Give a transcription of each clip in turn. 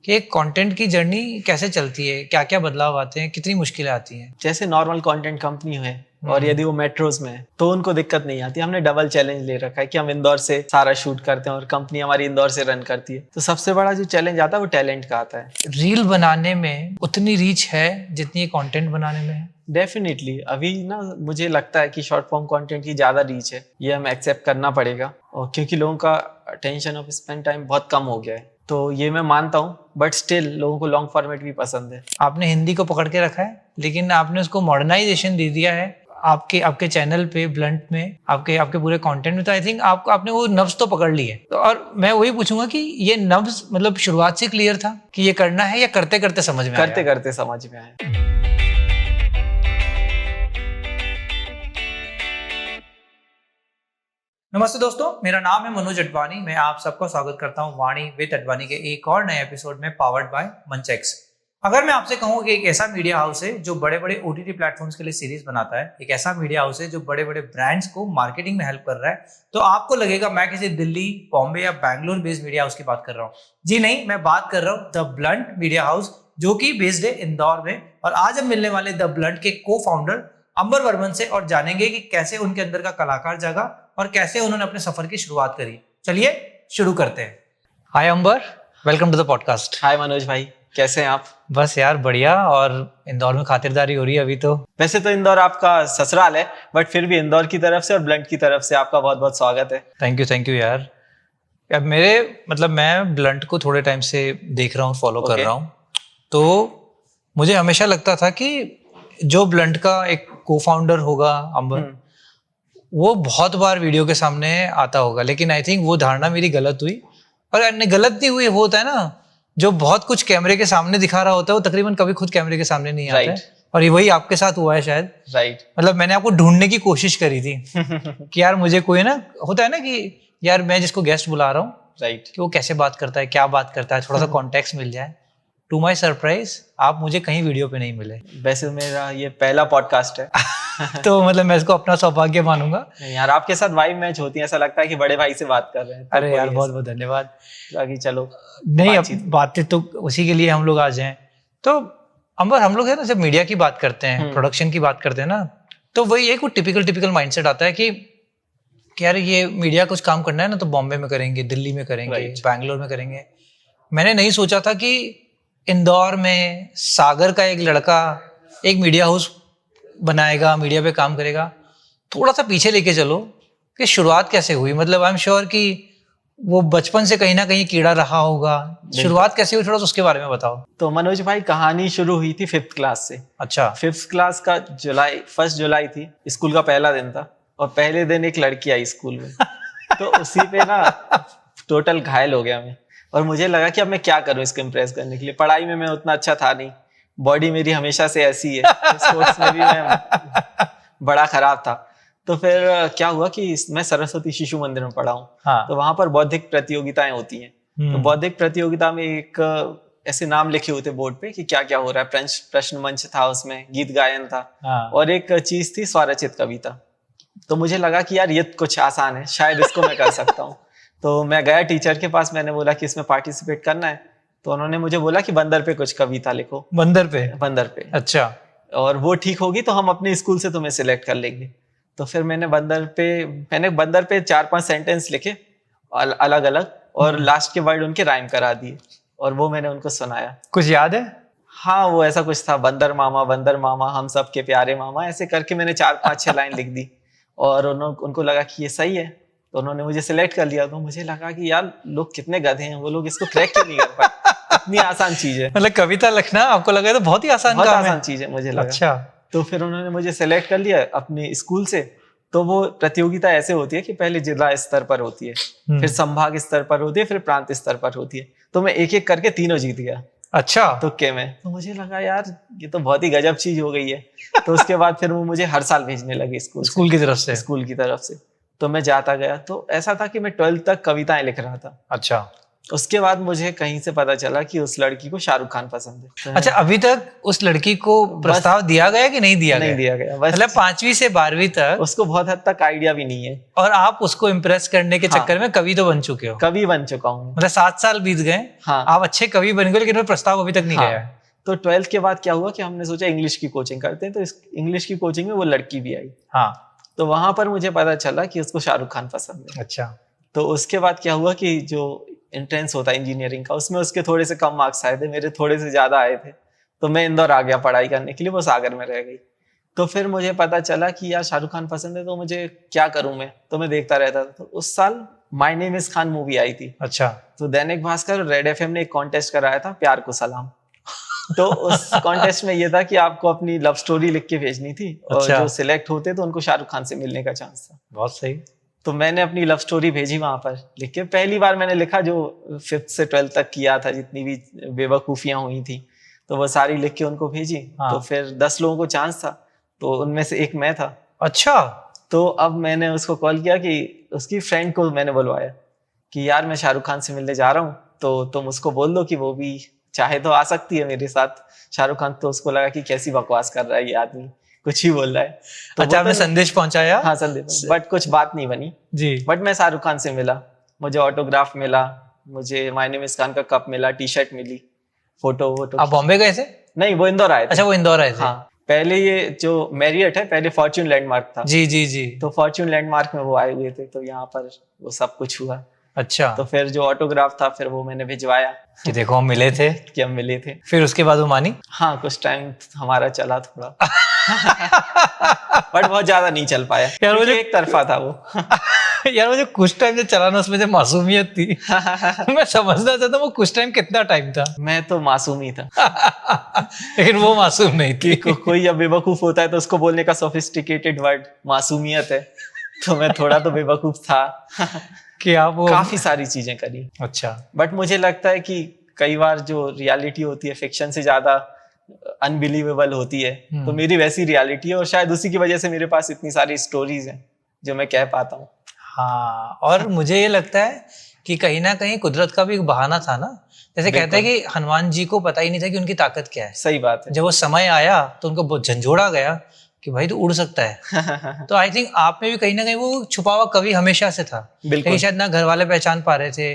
कि एक कंटेंट की जर्नी कैसे चलती है, क्या क्या बदलाव आते हैं, कितनी मुश्किलें आती हैं। जैसे नॉर्मल कंटेंट कंपनी है और यदि वो मेट्रोज में है तो उनको दिक्कत नहीं आती। हमने डबल चैलेंज ले रखा है कि हम इंदौर से सारा शूट करते हैं और कंपनी हमारी इंदौर से रन करती है। तो सबसे बड़ा जो चैलेंज आता है वो टैलेंट का आता है। रील बनाने में उतनी रीच है जितनी कंटेंट बनाने में है। डेफिनेटली अभी ना मुझे लगता है कि शॉर्ट फॉर्म कंटेंट की ज़्यादा रीच है, ये हमें एक्सेप्ट करना पड़ेगा। और क्योंकि लोगों का अटेंशन ऑफ स्पेंड टाइम बहुत कम हो गया है, तो ये मैं मानता हूँ, बट स्टिल लोगों को लॉन्ग फॉर्मेट भी पसंद है। आपने हिंदी को पकड़ के रखा है, लेकिन आपने उसको मॉडर्नाइजेशन दे दिया है आपके चैनल पे, ब्लंट में, आपके पूरे कंटेंट में। तो आई थिंक आपने वो नब्ज तो पकड़ ली है। तो और मैं वही पूछूंगा कि ये नब्ज मतलब शुरुआत से क्लियर था कि ये करना है, या करते करते समझ में आया? करते करते समझ में आया। नमस्ते दोस्तों, मेरा नाम है मनोज अडवाणी। मैं आप सबका स्वागत करता हूं वाणी विद अडवाणी के एक और नए एपिसोड में, पावर्ड बाय मंचेक्स। अगर मैं आपसे कहूं कि एक ऐसा मीडिया हाउस है जो बड़े बड़े ओटीटी प्लेटफॉर्म्स के लिए सीरीज बनाता है, एक ऐसा मीडिया हाउस है जो बड़े बड़े ब्रांड्स को मार्केटिंग में हेल्प कर रहा है, तो आपको लगेगा मैं किसी दिल्ली, बॉम्बे या बैंगलोर बेस्ड मीडिया हाउस की बात कर रहा हूँ। जी नहीं, मैं बात कर रहा हूँ द ब्लंट मीडिया हाउस, जो कि बेस्ड है इंदौर में। और आज हम मिलने वाले द ब्लंट के को फाउंडर अंबर वर्मन से और जानेंगे कि कैसे उनके अंदर का कलाकार जागा और कैसे उन्होंने अपने सफर की शुरुआत करी। चलिए शुरू करते हैं। हाय अंबर, वेलकम टू द पॉडकास्ट। हाय मनोज भाई, कैसे हैं आप? बस यार बढ़िया, और इंदौर में खातिरदारी हो रही है अभी तो। वैसे तो इंदौर आपका ससुराल है, बट फिर भी इंदौर की तरफ से और ब्लंट की तरफ से आपका बहुत बहुत स्वागत है। थैंक यू यार। अब मैं ब्लंट को थोड़े टाइम से देख रहा हूँ, फॉलो कर रहा हूँ। तो मुझे हमेशा लगता था कि जो ब्लंट का एक को फाउंडर होगा अंबर, वो बहुत बार वीडियो के सामने आता होगा, लेकिन आई थिंक वो धारणा मेरी गलत हुई। और गलत नहीं हुई, वो होता है ना जो बहुत कुछ कैमरे के सामने दिखा रहा होता है, वो तकरीबन कभी खुद कैमरे के सामने नहीं आता है। और ये वही आपके साथ हुआ है शायद। मतलब मैंने आपको ढूंढने की कोशिश करी थी कि यार मुझे कोई ना, होता है ना कि यार मैं जिसको गेस्ट बुला रहा हूँ, कि वो कैसे बात करता है, क्या बात करता है, थोड़ा सा कॉन्टेक्स्ट मिल जाए। टू माई सरप्राइज आप मुझे कहीं वीडियो पे नहीं मिले। वैसे मेरा ये पहला पॉडकास्ट है तो मतलब मैं इसको अपना सौभाग्य मानूंगा। यार आपके साथ वाइब मैच होती है, ऐसा लगता है कि बड़े भाई से बात कर रहे हैं। अरे यार बहुत बहुत धन्यवाद। बाकी चलो नहीं, अब बातें तो उसी के लिए हम लोग आज हैं। तो अंबर, हम लोग है ना जब मीडिया की बात करते हैं, प्रोडक्शन की बात करते हैं ना, तो वही एक टिपिकल माइंडसेट आता है कि यार ये मीडिया कुछ काम करना है ना तो बॉम्बे में करेंगे, दिल्ली में करेंगे, बैंगलोर में करेंगे। मैंने नहीं सोचा था कि इंदौर में सागर का एक लड़का एक मीडिया हाउस बनाएगा, मीडिया पे काम करेगा। थोड़ा सा पीछे लेके चलो कि शुरुआत कैसे हुई। मतलब आई एम श्योर कि वो बचपन से कहीं ना कहीं कीड़ा रहा होगा। शुरुआत कैसे हुई, थोड़ा सा उसके बारे में बताओ। तो मनोज भाई, कहानी शुरू हुई थी 5th क्लास से। अच्छा। 5th क्लास का 1 जुलाई थी, स्कूल का पहला दिन था, और पहले दिन एक लड़की आई स्कूल में तो उसी पे ना टोटल घायल हो गया मैं। और मुझे लगा कि अब मैं क्या करूं इसको इम्प्रेस करने के लिए। पढ़ाई में मैं उतना अच्छा था नहीं, बॉडी मेरी हमेशा से ऐसी है, स्पोर्ट्स में भी मैं बड़ा खराब था। तो फिर क्या हुआ कि मैं सरस्वती शिशु मंदिर में पढ़ा हूँ। तो वहां पर बौद्धिक प्रतियोगिताएं होती हैं। तो बौद्धिक प्रतियोगिता में एक ऐसे नाम लिखे होते बोर्ड पे कि क्या क्या हो रहा है। प्रश्न मंच था, उसमें गीत गायन था, और एक चीज थी स्वरचित कविता। तो मुझे लगा कि यार ये कुछ आसान है, शायद इसको मैं कर सकता हूँ। तो मैं गया टीचर के पास, मैंने बोला कि इसमें पार्टिसिपेट करना है। तो उन्होंने मुझे बोला कि बंदर पे कुछ कविता लिखो। बंदर पे? अच्छा। और वो ठीक होगी तो हम अपने स्कूल से तुम्हें सिलेक्ट कर लेंगे। तो फिर मैंने बंदर पे 4-5 सेंटेंस लिखे अलग अलग, और लास्ट के वर्ड उनके राइम करा दिए, और वो मैंने उनको सुनाया। कुछ याद है? हाँ, वो ऐसा कुछ था, बंदर मामा हम सबके प्यारे मामा, ऐसे करके मैंने 4-5-6 लाइन लिख दी। और उनको लगा कि ये सही है, तो उन्होंने मुझे सिलेक्ट कर लिया। तो मुझे लगा कि यार लोग कितने गधे हैं, वो लोग इसको क्रैक क्यों नहीं कर पाए। इतनी आसान चीज है। मतलब कविता लिखना आपको लगा तो बहुत ही आसान काम है। बहुत आसान चीज है मुझे लगा। अच्छा। तो फिर उन्होंने मुझे सिलेक्ट कर लिया अपने स्कूल से। तो वो प्रतियोगिता ऐसे होती है कि पहले जिला स्तर पर होती है, फिर संभाग स्तर पर होती है, फिर प्रांत स्तर पर होती है। तो मैं एक एक करके तीनों जीत गया। अच्छा। तुक्के में। तो मुझे लगा यार ये तो बहुत ही गजब चीज हो गई है। तो उसके बाद फिर वो मुझे हर साल भेजने लगे स्कूल की तरफ से। तो मैं जाता गया। तो ऐसा था कि मैं 12th तक कविताएं लिख रहा था। अच्छा। उसके बाद मुझे कहीं से पता चला कि उस लड़की को शाहरुख खान पसंद है। अच्छा, अभी तक उस लड़की को प्रस्ताव दिया गया कि नहीं दिया नहीं गया? दिया गया, बस मतलब 5वीं से 12वीं तक उसको बहुत हद तक आइडिया भी नहीं है। और आप उसको इम्प्रेस करने के हाँ। चक्कर में कवि तो बन चुके हो। कवि बन चुका हूँ। मतलब 7 साल बीत गए, हाँ। आप अच्छे कवि बन गए, लेकिन वो प्रस्ताव अभी तक नहीं हाँ। गया है। तो 12th के बाद क्या हुआ कि हमने सोचा इंग्लिश की कोचिंग करते हैं, तो इस इंग्लिश की कोचिंग में वो लड़की भी आई। हाँ। तो वहां पर मुझे पता चला कि उसको शाहरुख खान पसंद है। अच्छा। तो उसके बाद क्या हुआ कि जो एंट्रेंस होता है इंजीनियरिंग का, उसमें उसके थोड़े से कम मार्क्स आए थे, मेरे थोड़े से ज्यादा आए थे। तो मैं इंदौर आ गया पढ़ाई करने के लिए, वो सागर में रह गई। तो फिर मुझे पता चला कि यार शाहरुख खान पसंद है, तो मुझे क्या करूं मैं, तो मैं देखता रहता था। तो उस साल My Name Is Khan movie आई थी। अच्छा। तो दैनिक भास्कर रेड एफएम ने एक कॉन्टेस्ट कराया था, प्यार को सलाम। तो उस कॉन्टेस्ट में ये था कि आपको अपनी लव स्टोरी लिख के भेजनी थी, और अच्छा। जो सिलेक्ट होते तो उनको शाहरुख खान से मिलने का चांस था। बहुत सही। तो मैंने अपनी लव स्टोरी भेजी वहां पर लिख के। पहली बार मैंने लिखा जो 5th से 12th तक किया था, जितनी भी बेवकूफियां हुई थी, तो वो सारी लिख के उनको भेजी। हाँ। तो फिर 10 लोगों को चांस था, तो उनमें से एक मैं था। अच्छा। तो अब मैंने उसको कॉल किया कि उसकी फ्रेंड को मैंने बुलवाया कि यार मैं शाहरुख खान से मिलने जा रहा हूँ, तो तुम उसको बोल दो कि वो भी चाहे तो आ सकती है मेरे साथ। शाहरुख खान तो उसको लगा कि कैसी बकवास कर रहा है ये आदमी, कुछ ही बोल रहा है। तो अच्छा, वो आपने संदेश पहुंचाया? हाँ संदेश, बट कुछ बात नहीं बनी जी। बट मैं शाहरुख खान से मिला, मुझे ऑटोग्राफ मिला, मुझे माय नेम इज खान का कप मिला, टी शर्ट मिली, फोटो आप बॉम्बे गए थे? नहीं, वो इंदौर आए थे। अच्छा, वो इंदौर आए थे। हाँ, पहले ये जो मैरियट है, पहले फॉर्च्यून लैंडमार्क था। जी जी जी। तो फॉर्च्यून लैंडमार्क में वो आए हुए थे, तो यहाँ पर वो सब कुछ हुआ। अच्छा। तो फिर जो ऑटोग्राफ था, फिर वो मैंने भिजवाया कि देखो हम मिले थे। कि हम मिले थे। फिर उसके बाद वो मानी? हाँ, कुछ टाइम हमारा चला थोड़ा बट बहुत ज्यादा नहीं चल पाया यार, क्योंकि एक तरफा था वो यार मुझे कुछ टाइम जो चलाना, उसमें जो मासूमियत थी मैं समझना चाहता हूँ वो कुछ टाइम कितना टाइम था। मैं तो मासूम ही था लेकिन वो मासूम नहीं थी। कोई अब बेवकूफ होता है तो उसको बोलने का सोफिस्टिकेटेड वर्ड मासूमियत है, तो मैं थोड़ा तो बेवकूफ था कि आप वो काफी सारी चीजें करी। अच्छा। बट मुझे लगता है कि कई बार जो रियलिटी होती है फिक्शन से ज्यादा अनबिलीवेबल होती है, तो मेरी वैसी रियलिटी है, और शायद उसी की वजह से मेरे पास इतनी सारी स्टोरीज हैं जो मैं कह पाता हूँ। हाँ, और मुझे ये लगता है कि कहीं ना कहीं कुदरत का भी एक बहाना था ना। जैसे कहते हैं कि हनुमान जी को पता ही नहीं था कि उनकी ताकत क्या है। सही बात है। जब वो समय आया तो उनको बहुत झंझोड़ा गया कि भाई तो उड़ सकता है। तो आई थिंक आप में भी कहीं ना कहीं वो छुपा हुआ कवि हमेशा से था, लेकिन शायद ना घर वाले पहचान पा रहे थे,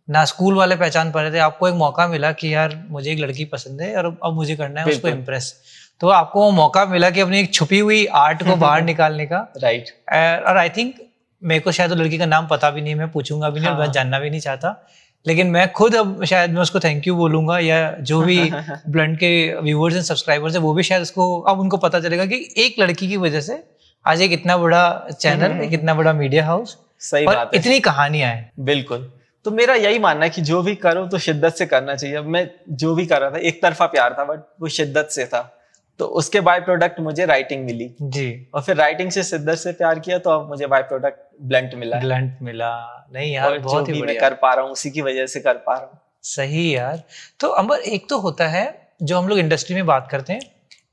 ना स्कूल वाले पहचान पा रहे थे। आपको एक मौका मिला कि यार मुझे एक लड़की पसंद है और अब मुझे करना है उसको इम्प्रेस। तो आपको वो मौका मिला कि अपनी एक छुपी हुई आर्ट को बाहर निकालने का। राइट। और आई थिंक मेरे को शायद वो लड़की का नाम पता भी नहीं, मैं पूछूंगा भी नहीं और मैं जानना भी नहीं चाहता, लेकिन मैं खुद अब शायद मैं उसको थैंक यू बोलूंगा, या जो भी ब्लंट के व्यूअर्स एंड सब्सक्राइबर्स है वो भी शायद उसको अब उनको पता चलेगा कि एक लड़की की वजह से आज एक इतना बड़ा चैनल, एक इतना बड़ा मीडिया हाउस, सही और बात है, इतनी कहानियां हैं। बिल्कुल। तो मेरा यही मानना है कि जो भी करो तो शिद्दत से करना चाहिए। मैं जो भी कर रहा था एक तरफा प्यार था, बट वो शिद्दत से था, तो उसके बाय प्रोडक्ट मुझे राइटिंग मिली जी, और फिर राइटिंग से शिद्दत से प्यार किया, तो अब मुझे बाय प्रोडक्ट ब्लंट मिला। ब्लंट मिला। नहीं यार, और बहुत जो ही भी मैं बढ़िया कर पा रहा हूँ उसी की वजह से कर पा रहा हूँ। सही यार। तो अंबर, एक तो होता है जो हम लोग इंडस्ट्री में बात करते हैं,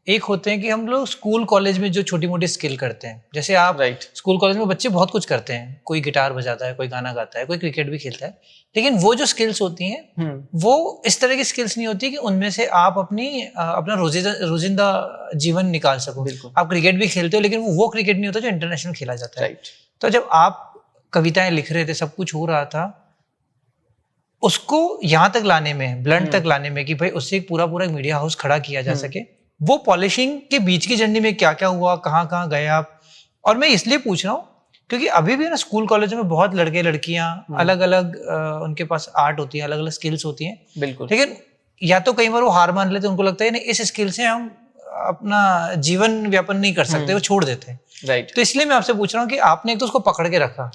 एक होते हैं कि हम लोग स्कूल कॉलेज में जो छोटी मोटी स्किल करते हैं। जैसे आप स्कूल कॉलेज में बच्चे बहुत कुछ करते हैं, कोई गिटार बजाता है, कोई गाना गाता है, कोई क्रिकेट भी खेलता है, लेकिन वो जो स्किल्स होती हैं वो इस तरह की स्किल्स नहीं होती कि उनमें से आप अपना रोजिंदा जीवन निकाल सको। आप क्रिकेट भी खेलते हो, लेकिन वो क्रिकेट नहीं होता जो इंटरनेशनल खेला जाता है। तो जब आप कविताएं लिख रहे थे, सब कुछ हो रहा था, उसको यहाँ तक लाने में, ब्लंट तक लाने में, कि भाई उससे एक पूरा मीडिया हाउस खड़ा किया जा सके, वो पॉलिशिंग के बीच की जर्नी में क्या क्या हुआ, कहाँ गए आप? और मैं इसलिए पूछ रहा हूँ क्योंकि अभी भी ना स्कूल कॉलेज में बहुत लड़के लड़कियां अलग अलग उनके पास आर्ट होती है, अलग अलग स्किल्स होती हैं, बिल्कुल, लेकिन या तो कई बार वो हार मान लेते हैं, उनको लगता है नहीं इस स्किल से हम अपना जीवन व्यापन नहीं कर सकते, वो छोड़ देते हैं। राइट। तो इसलिए मैं आपसे पूछ रहा हूँ कि आपने एक तो उसको पकड़ के रखा,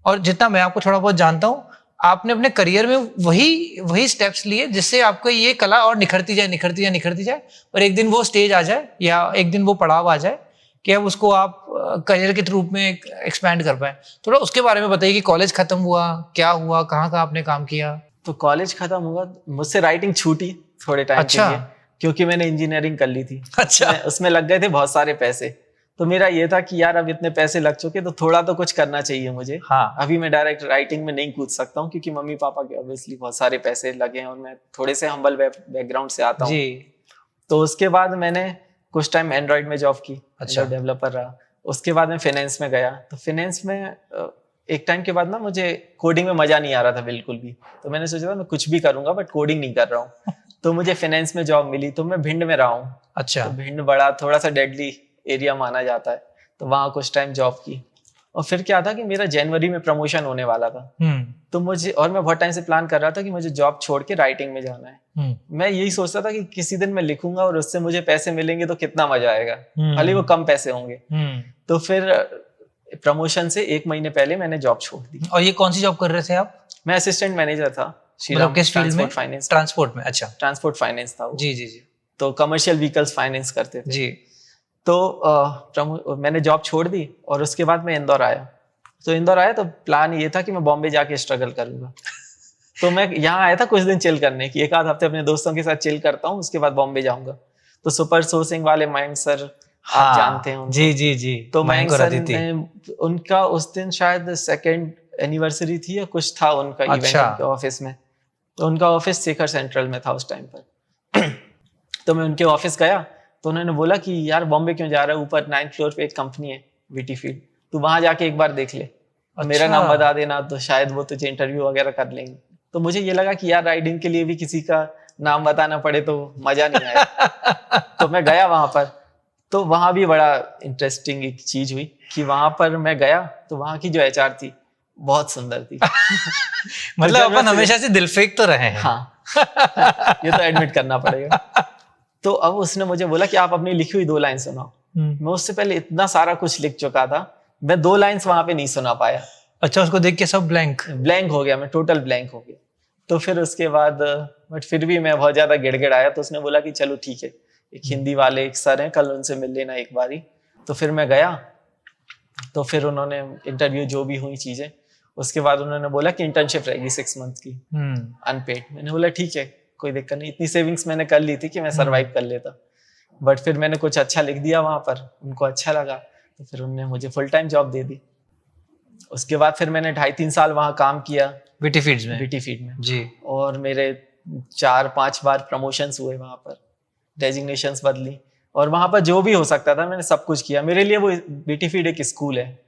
और जितना मैं आपको थोड़ा बहुत जानता हूँ, आपने अपने करियर में वही स्टेप्स लिए जिससे आपको ये कला और निखरती जाए, और एक दिन वो स्टेज आ जाए या एक दिन वो पड़ाव आ जाए कि अब उसको आप करियर के रूप में एक्सपैंड कर पाए। थोड़ा उसके बारे में बताइए कि कॉलेज खत्म हुआ, क्या हुआ, कहाँ आपने काम किया? तो कॉलेज खत्म हुआ, मुझसे राइटिंग छूटी थोड़े टाइम के लिए, क्योंकि मैंने इंजीनियरिंग कर ली थी। अच्छा। उसमें लग गए थे बहुत सारे पैसे, तो मेरा ये था कि यार अब इतने पैसे लग चुके तो थोड़ा तो कुछ करना चाहिए मुझे। हाँ अभी मैं डायरेक्ट राइटिंग में नहीं कूद सकता हूँ क्योंकि मम्मी पापा के ऑब्वियसली बहुत सारे पैसे लगे हैं और मैं थोड़े से हम्बल बैकग्राउंड से आता हूँ। जी। तो उसके बाद मैंने कुछ टाइम एंड्रॉइड में जॉब की, अच्छा। एंड्रॉइड डेवलपर रहा। उसके बाद मैं फाइनेंस में गया। तो फाइनेंस में एक टाइम के बाद ना मुझे कोडिंग में मजा नहीं आ रहा था बिल्कुल भी। तो मैंने सोचा था मैं कुछ भी करूंगा बट कोडिंग नहीं कर रहा हूँ। तो मुझे फाइनेंस में जॉब मिली, तो मैं भिंड में रहा हूँ। अच्छा। तो भिंड बड़ा थोड़ा सा डेडली एरिया माना जाता है, तो वहाँ कुछ टाइम जॉब की। और फिर क्या था कि मेरा जनवरी में प्रमोशन होने वाला था। तो मुझे, और मैं बहुत टाइम से प्लान कर रहा था कि मुझे जॉब छोड़ के राइटिंग में जाना है। मैं यही सोचता था कि किसी दिन मैं लिखूंगा और उससे मुझे पैसे मिलेंगे तो कितना मजा आएगा, भले वो कम पैसे होंगे। तो फिर प्रमोशन से 1 महीने पहले मैंने जॉब छोड़ दी। और ये कौन सी जॉब कर रहे थे आप? मैं असिस्टेंट मैनेजर था मतलब किस फील्ड में? फाइनेंस। ट्रांसपोर्ट में। अच्छा। ट्रांसपोर्ट फाइनेंस था वो। जी जी जी तो कमर्शियल व्हीकल्स फाइनेंस करते थे जी। तो मैंने जॉब छोड़ दी और उसके बाद मैं इंदौर आया। तो इंदौर आया तो प्लान ये था कि मैं बॉम्बे जाके स्ट्रगल करूंगा। तो मैं यहाँ आया था कुछ दिन चिल करने की, 1 आध हफ्ते अपने दोस्तों के साथ चिल करता हूँ, उसके बाद बॉम्बे जाऊंगा। तो सुपर सोर्सिंग वाले मयंक सर, आप जानते हैं उनको। जी जी जी। तो मयंक मयंक और सर अदिति। ने, उनका उस दिन शायद 2nd एनिवर्सरी थी या कुछ था उनका इवेंट अच्छा। उनके ऑफिस में। तो उनका ऑफिस शेखर सेंट्रल में था उस टाइम पर। तो मैं उनके ऑफिस गया तो उन्होंने बोला कि यार बॉम्बे क्यों जा रहा है, ऊपर 9th फ्लोर पे एक कंपनी है वीटी फील्ड, तू वहां जाके एक बार देख ले। अच्छा। मेरा नाम बता देना तो शायद वो तुझे इंटरव्यू वगैरह कर लेंगे। तो मुझे ये लगा कि यार राइडिंग के लिए भी किसी का नाम बताना पड़े तो मजा नहीं आया। तो मैं गया वहां पर। तो वहां भी बड़ा इंटरेस्टिंग एक चीज हुई कि वहां पर मैं गया तो वहां की जो एचआर थी बहुत सुंदर थी। मतलब अपन हमेशा से दिल फेंक तो रहे हैं। हाँ, ये तो एडमिट करना पड़ेगा। तो अब उसने मुझे बोला कि आप अपनी लिखी हुई 2 लाइन सुनाओ। मैं उससे पहले इतना सारा कुछ लिख चुका था, मैं 2 लाइन्स वहां पे नहीं सुना पाया। अच्छा, उसको देख के सब ब्लैंक हो गया, मैं टोटल ब्लैंक हो गया। तो फिर उसके बाद बट फिर भी मैं बहुत ज्यादा गिड़गिड़ाया। तो उसने बोला कि चलो ठीक है, एक हिंदी वाले एक सर हैं, कल उनसे मिल लेना एक बारी। तो फिर मैं गया, तो फिर उन्होंने इंटरव्यू जो भी हुई चीजें, उसके बाद उन्होंने बोला कि इंटर्नशिप रहेगी 6 मंथ की अनपेड। मैंने बोला ठीक है, कोई दिक्कत नहीं, इतनी सेविंग्स मैंने कर ली थी कि मैं सरवाइव कर लेता। बट फिर मैंने कुछ अच्छा लिख दिया वहां पर, उनको अच्छा लगा, तो फिर उन्होंने मुझे फुल टाइम जॉब दे दी। उसके बाद फिर मैंने 2.5-3 साल वहां काम किया बीटी फीड्स में। बीटी फीड में जी। और मेरे 4-5 बार प्रमोशंस हुए वहां पर, डेजिग्नेशंस बदली, और वहां पर जो भी हो सकता था मैंने सब कुछ किया। मेरे लिए वो बीटी फीड एक स्कूल है।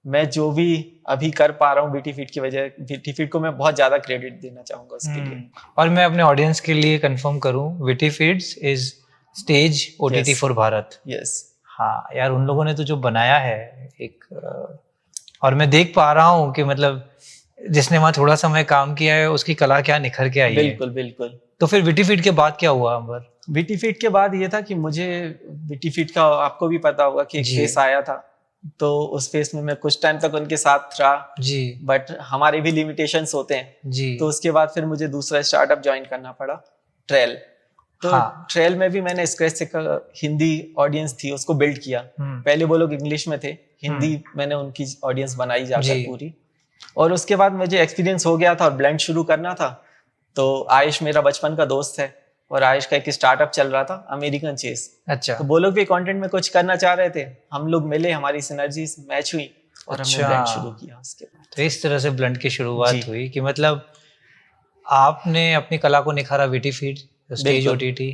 मैं जो भी अभी कर पा रहा हूँ बीटी फीड की वजह, बीटी फीड को मैं बहुत ज्यादा क्रेडिट देना चाहूंगा उसके लिए। और मैं अपने ऑडियंस के लिए कंफर्म करूं, BT feeds is stage OTT for Bharat. Yes. हाँ यार, उन लोगों ने तो जो बनाया है एक, और मैं देख पा रहा हूँ कि मतलब जिसने वहाँ थोड़ा समय काम किया है उसकी कला क्या निखर के आई है। बिल्कुल बिल्कुल। तो फिर बीटी फीड के बाद क्या हुआ अंबर? बीटी फीड के बाद ये था कि मुझे बीटी फीड का, आपको भी पता होगा कि एक फेस आया था, तो उस फेस में मैं कुछ टाइम तक उनके साथ रहा जी। बट हमारे भी लिमिटेशंस होते हैं जी। तो उसके बाद फिर मुझे दूसरा स्टार्टअप ज्वाइन करना पड़ा, ट्रेल। तो ट्रेल में भी मैंने स्क्रैच से हिंदी ऑडियंस थी उसको बिल्ड किया। पहले वो लोग इंग्लिश में थे, हिंदी मैंने उनकी ऑडियंस बनाई जाकर पूरी। और उसके बाद मुझे एक्सपीरियंस हो गया था और ब्लेंड शुरू करना था। तो आयुष मेरा बचपन का दोस्त है और आयुष का एक स्टार्टअप चल रहा था, अमेरिकन चेस। अच्छा। तो वो लोग भी कंटेंट में कुछ करना चाह रहे थे, हम लोग मिले, हमारी सिनर्जीज मैच हुई और हमने ब्लेंड शुरू किया उसके बाद। तो इस तरह से ब्लेंड की शुरुआत हुई कि मतलब आपने अपनी कला को निखारा बीटी फीड, स्टेज ओटीटी।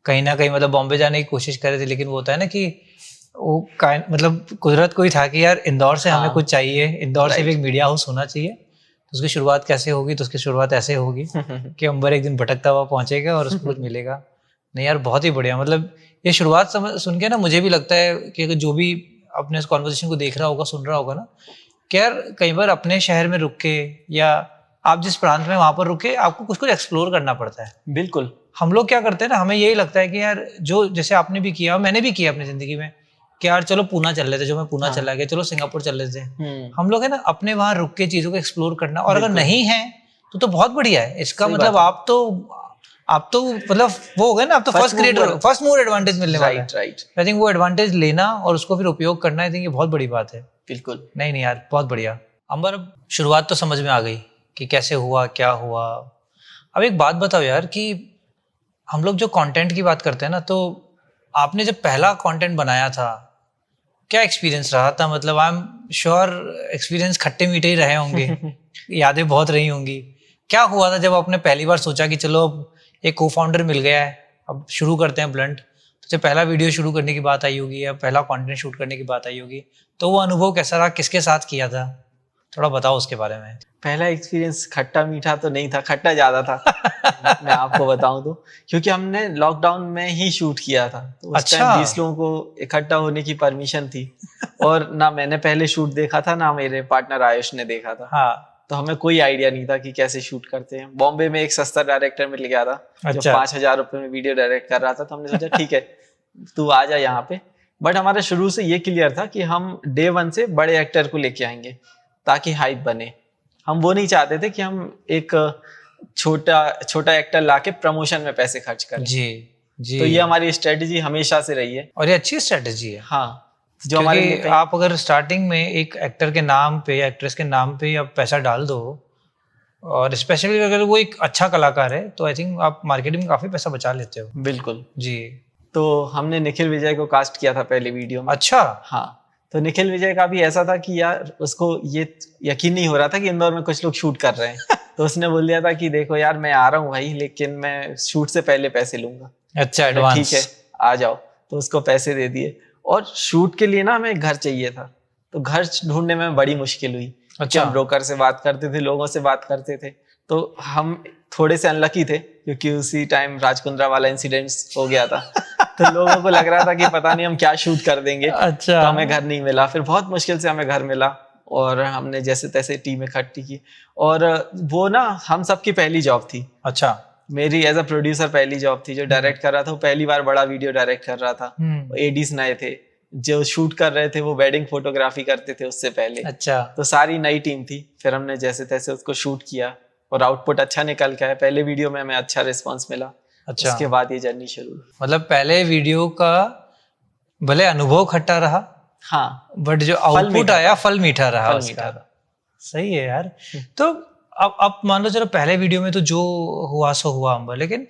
कहीं ना कहीं मतलब बॉम्बे जाने की कोशिश कर रहे थे, लेकिन वो होता है ना कि वो मतलब कुदरत को ही था कि यार इंदौर से हमें कुछ चाहिए, इंदौर से भी एक मीडिया हाउस होना चाहिए। तो उसकी शुरुआत कैसे होगी? तो उसकी शुरुआत ऐसे होगी कि अंबर एक दिन भटकता हुआ पहुंचेगा और उसको कुछ मिलेगा। नहीं यार, बहुत ही बढ़िया। मतलब ये शुरुआत सुन के ना मुझे भी लगता है कि जो भी अपने इस कॉन्वर्सेशन को देख रहा होगा, सुन रहा होगा ना, कि यार कई बार अपने शहर में रुक के या आप जिस प्रांत में वहां पर रुके, आपको कुछ एक्सप्लोर करना पड़ता है। बिल्कुल। हम लोग क्या करते हैं ना, हमें यही लगता है कि यार जो जैसे आपने भी किया, मैंने भी किया अपनी जिंदगी में, कि यार चलो पूना चल लेते, जो मैं पूना चला गया, चलो सिंगापुर चल लेते हैं। हम लोग है ना अपने वहां रुक के चीजों को एक्सप्लोर करना, और अगर नहीं है तो बहुत बढ़िया है। इसका मतलब आप तो मतलब वो हो गए ना, आप तो first creator, first mover advantage मिलने वाला है। राइट। आई थिंक वो एडवांटेज लेना और उसको फिर उपयोग करना, आई थिंक ये बहुत बड़ी बात है। बिल्कुल। नहीं यार, बहुत बढ़िया। अंबर, अब शुरुआत तो समझ में आ गई कि कैसे हुआ, क्या हुआ। अब एक बात बताओ यार, कि हम लोग जो कंटेंट की बात करते हैं ना, तो आपने जब पहला कंटेंट बनाया था क्या एक्सपीरियंस रहा था? मतलब आई एम श्योर एक्सपीरियंस खट्टे मीठे ही रहे होंगे, यादें बहुत रही होंगी। क्या हुआ था जब आपने पहली बार सोचा कि चलो अब एक को फाउंडर मिल गया है, अब शुरू करते हैं ब्लंट? तो जब पहला वीडियो शुरू करने की बात आई होगी या पहला कंटेंट शूट करने की बात आई होगी, तो वो अनुभव कैसा रहा? किसके साथ किया था? थोड़ा बताओ उसके बारे में। पहला एक्सपीरियंस खट्टा मीठा तो नहीं था, खट्टा ज्यादा था। मैं आपको बताऊं तो, क्योंकि हमने लॉकडाउन में ही शूट किया था, तो उस अच्छा। टाइम 20 लोगों को इकट्ठा होने की परमिशन थी। और ना मैंने पहले शूट देखा था, ना मेरे पार्टनर आयुष ने देखा था। हाँ। तो हमें कोई आइडिया नहीं था कि कैसे शूट करते हैं। बॉम्बे में एक सस्ता डायरेक्टर मिल गया था जो अच्छा। 5,000 रुपए में वीडियो डायरेक्ट कर रहा था, तो हमने सोचा ठीक है तू आ जा यहाँ पे। बट हमारा शुरू से ये क्लियर था कि हम डे 1 से बड़े एक्टर को लेके आएंगे ताकि हाइप बने। हम वो नहीं चाहते थे कि हम एक छोटा एक्टर लाके प्रमोशन में पैसे खर्च करें। जी जी। तो ये हमारी स्ट्रेटेजी हमेशा से रही है। और ये अच्छी स्ट्रेटेजी है। हाँ, जो हमारे लिए क्योंकि आप अगर स्टार्टिंग में एक एक्टर के नाम पे या एक्ट्रेस के नाम पे आप पैसा डाल दो, और स्पेशली अगर वो एक अच्छा कलाकार है, तो आई थिंक आप मार्केटिंग में काफी पैसा बचा लेते हो। बिल्कुल जी। तो हमने निखिल विजय को कास्ट किया था पहले वीडियो में। अच्छा। हाँ, तो निखिल विजय का भी ऐसा था कि यार उसको ये यकीन नहीं हो रहा था कि इंदौर में कुछ लोग शूट कर रहे हैं। तो उसने बोल दिया था कि देखो यार मैं आ रहा हूँ भाई, लेकिन मैं शूट से पहले पैसे लूंगा। अच्छा, एडवांस। ठीक है आ जाओ। तो उसको पैसे दे दिए। और शूट के लिए ना हमें घर चाहिए था, तो घर ढूंढने में बड़ी मुश्किल हुई। अच्छा। हम ब्रोकर से बात करते थे, लोगों से बात करते थे। तो हम थोड़े से अनलकी थे क्योंकि उसी टाइम राजकुंद्रा वाला इंसिडेंट हो गया था। तो लोगों को लग रहा था कि पता नहीं हम क्या शूट कर देंगे। अच्छा। तो हमें घर नहीं मिला, फिर बहुत मुश्किल से हमें घर मिला और हमने जैसे तैसे टीम इकट्ठी की। और वो ना हम सबकी पहली जॉब थी। अच्छा। मेरी एज अ प्रोड्यूसर पहली जॉब थी। जो डायरेक्ट कर रहा था वो पहली बार बड़ा वीडियो डायरेक्ट कर रहा था। एडीज नए थे, जो शूट कर रहे थे वो वेडिंग फोटोग्राफी करते थे उससे पहले। अच्छा। तो सारी नई टीम थी। फिर हमने जैसे तैसे उसको शूट किया और आउटपुट अच्छा निकल के आया। पहले वीडियो में हमें अच्छा रिस्पॉन्स मिला। अच्छा। उसके बाद ये जर्नी शुरू हुई। मतलब पहले वीडियो का भले अनुभव खट्टा रहा, हाँ, बट जो आउटपुट मीठा आया फल मीठा रहा फल उसका। मीठा था। सही है यार। तो अब मान लो चलो पहले वीडियो में तो जो हुआ सो हुआ अम्बर, लेकिन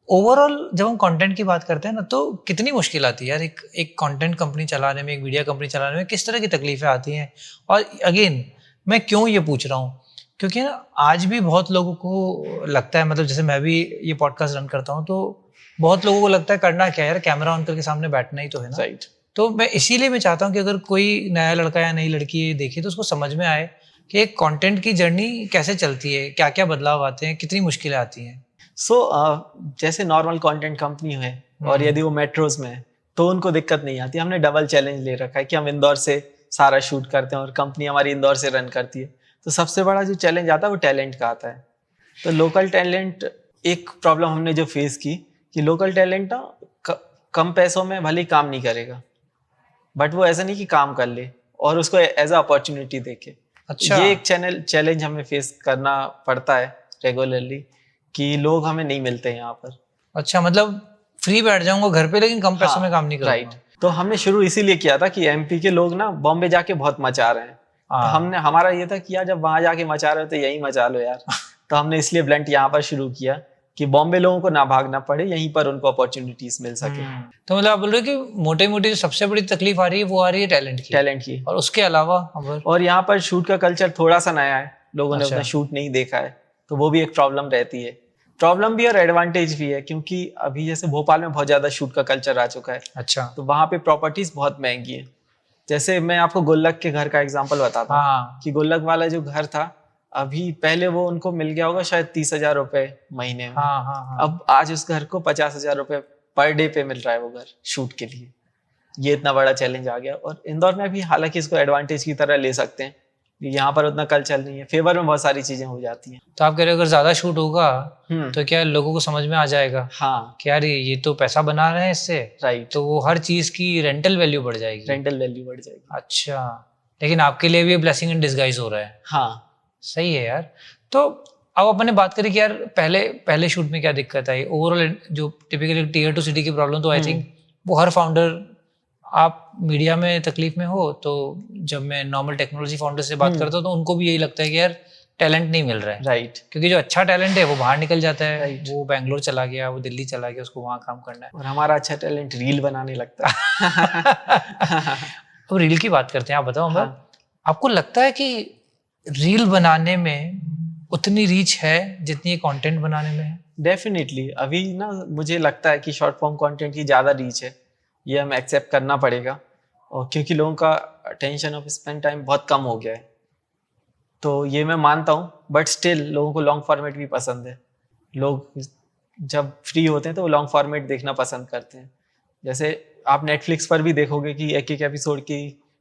ओवरऑल जब हम कंटेंट की बात करते हैं ना, तो कितनी मुश्किल आती है यार एक कंटेंट कंपनी चलाने में, एक मीडिया कंपनी चलाने में, किस तरह की तकलीफें आती हैं? और अगेन मैं क्यों ये पूछ रहा हूँ, क्योंकि ना आज भी बहुत लोगों को लगता है, मतलब जैसे मैं भी ये पॉडकास्ट रन करता हूँ, तो बहुत लोगों को लगता है करना क्या है यार, कैमरा ऑन करके सामने बैठना ही तो है ना। राइट। तो मैं इसीलिए मैं चाहता हूँ कि अगर कोई नया लड़का या नई लड़की ये देखे तो उसको समझ में आए कि एक कंटेंट की जर्नी कैसे चलती है, क्या क्या बदलाव आते हैं, कितनी मुश्किलें आती हैं। जैसे नॉर्मल कंटेंट कंपनी है और यदि वो मेट्रोज में है तो उनको दिक्कत नहीं आती। हमने डबल चैलेंज ले रखा है कि हम इंदौर से सारा शूट करते हैं और कंपनी हमारी इंदौर से रन करती है। तो सबसे बड़ा जो चैलेंज आता है वो टैलेंट का आता है। तो लोकल टैलेंट, एक प्रॉब्लम हमने जो फेस की कि लोकल टैलेंट ना कम पैसों में भले ही काम नहीं करेगा, बट वो ऐसा नहीं कि काम कर ले और उसको एज अ अपॉर्चुनिटी देखे। अच्छा। ये एक चैलेंज हमें फेस करना पड़ता है रेगुलरली कि लोग हमें नहीं मिलते यहाँ पर। अच्छा, मतलब फ्री बैठ जाऊंगा घर पे लेकिन कम पैसों में काम नहीं करूंगा। राइट। तो हमने शुरू इसीलिए किया था कि एमपी के लोग ना बॉम्बे जाके बहुत मचा रहे हैं। तो हमारा ये था कि यार जब वहां जाके मचा रहे हो तो यही मचा लो यार। तो हमने इसलिए ब्लंट यहाँ पर शुरू किया कि बॉम्बे लोगों को ना भागना पड़े, यहीं पर उनको अपॉर्चुनिटीज मिल सके। तो मतलब आप बोल रहे हो कि मोटे मोटी जो सबसे बड़ी तकलीफ आ रही है वो आ रही है टैलेंट की। और उसके अलावा और यहाँ पर शूट का कल्चर थोड़ा सा नया है, लोगों ने उतना शूट नहीं देखा है, तो वो भी एक प्रॉब्लम रहती है। प्रॉब्लम भी और एडवांटेज भी है, क्योंकि अभी जैसे भोपाल में बहुत ज्यादा शूट का कल्चर आ चुका है। अच्छा। तो वहाँ पे प्रॉपर्टीज बहुत महंगी है। जैसे मैं आपको गुल्लक के घर का एग्जांपल बताता हूँ कि गुल्लक वाला जो घर था, अभी पहले वो उनको मिल गया होगा शायद 30,000 रुपए महीने में। अब आज उस घर को 50,000 रुपए पर डे पे मिल रहा है वो घर शूट के लिए। ये इतना बड़ा चैलेंज आ गया। और इंदौर में भी हालांकि इसको एडवांटेज की तरह ले सकते हैं, यहाँ पर उतना कल्चर नहीं है, फेवर में बहुत सारी चीजें हो जाती हैं। तो आप कह रहे हो अगर ज्यादा शूट होगा तो क्या लोगों को समझ में आ जाएगा कि यार ये तो पैसा बना रहे हैं इससे। राइट। तो वो हर चीज की रेंटल वैल्यू बढ़ जाएगी। अच्छा, लेकिन आपके लिए भी ब्लेसिंग इन डिस्गाइज हो रहा है। हाँ, सही है यार। तो अब अपने बात करें कि यार पहले शूट में क्या दिक्कत आई, ओवरऑल जो टिपिकली टीयर 2 सिटी की प्रॉब्लम, तो आई थिंक वो हर फाउंडर, आप मीडिया में तकलीफ में हो तो जब मैं नॉर्मल टेक्नोलॉजी फाउंडर से बात करता हूँ तो उनको भी यही लगता है कि यार टैलेंट नहीं मिल रहा है। राइट। क्योंकि जो अच्छा टैलेंट है वो बाहर निकल जाता है। वो बैंगलोर चला गया, वो दिल्ली चला गया, उसको वहाँ काम करना है। और हमारा अच्छा टैलेंट रील बनाने लगता है। अब रील की बात करते हैं, आप बताओ अमर, हाँ। आपको लगता है कि रील बनाने में उतनी रीच है जितनी कंटेंट बनाने में है? डेफिनेटली अभी ना मुझे लगता है कि शॉर्ट फॉर्म कंटेंट की ज़्यादा रीच है, ये हमें एक्सेप्ट करना पड़ेगा। और क्योंकि लोगों का अटेंशन ऑफ स्पेंड टाइम बहुत कम हो गया है, तो ये मैं मानता हूँ, बट स्टिल लोगों को लॉन्ग फॉर्मेट भी पसंद है। लोग जब फ्री होते हैं तो वो लॉन्ग फॉर्मेट देखना पसंद करते हैं। जैसे आप नेटफ्लिक्स पर भी देखोगे कि एक एक एपिसोड की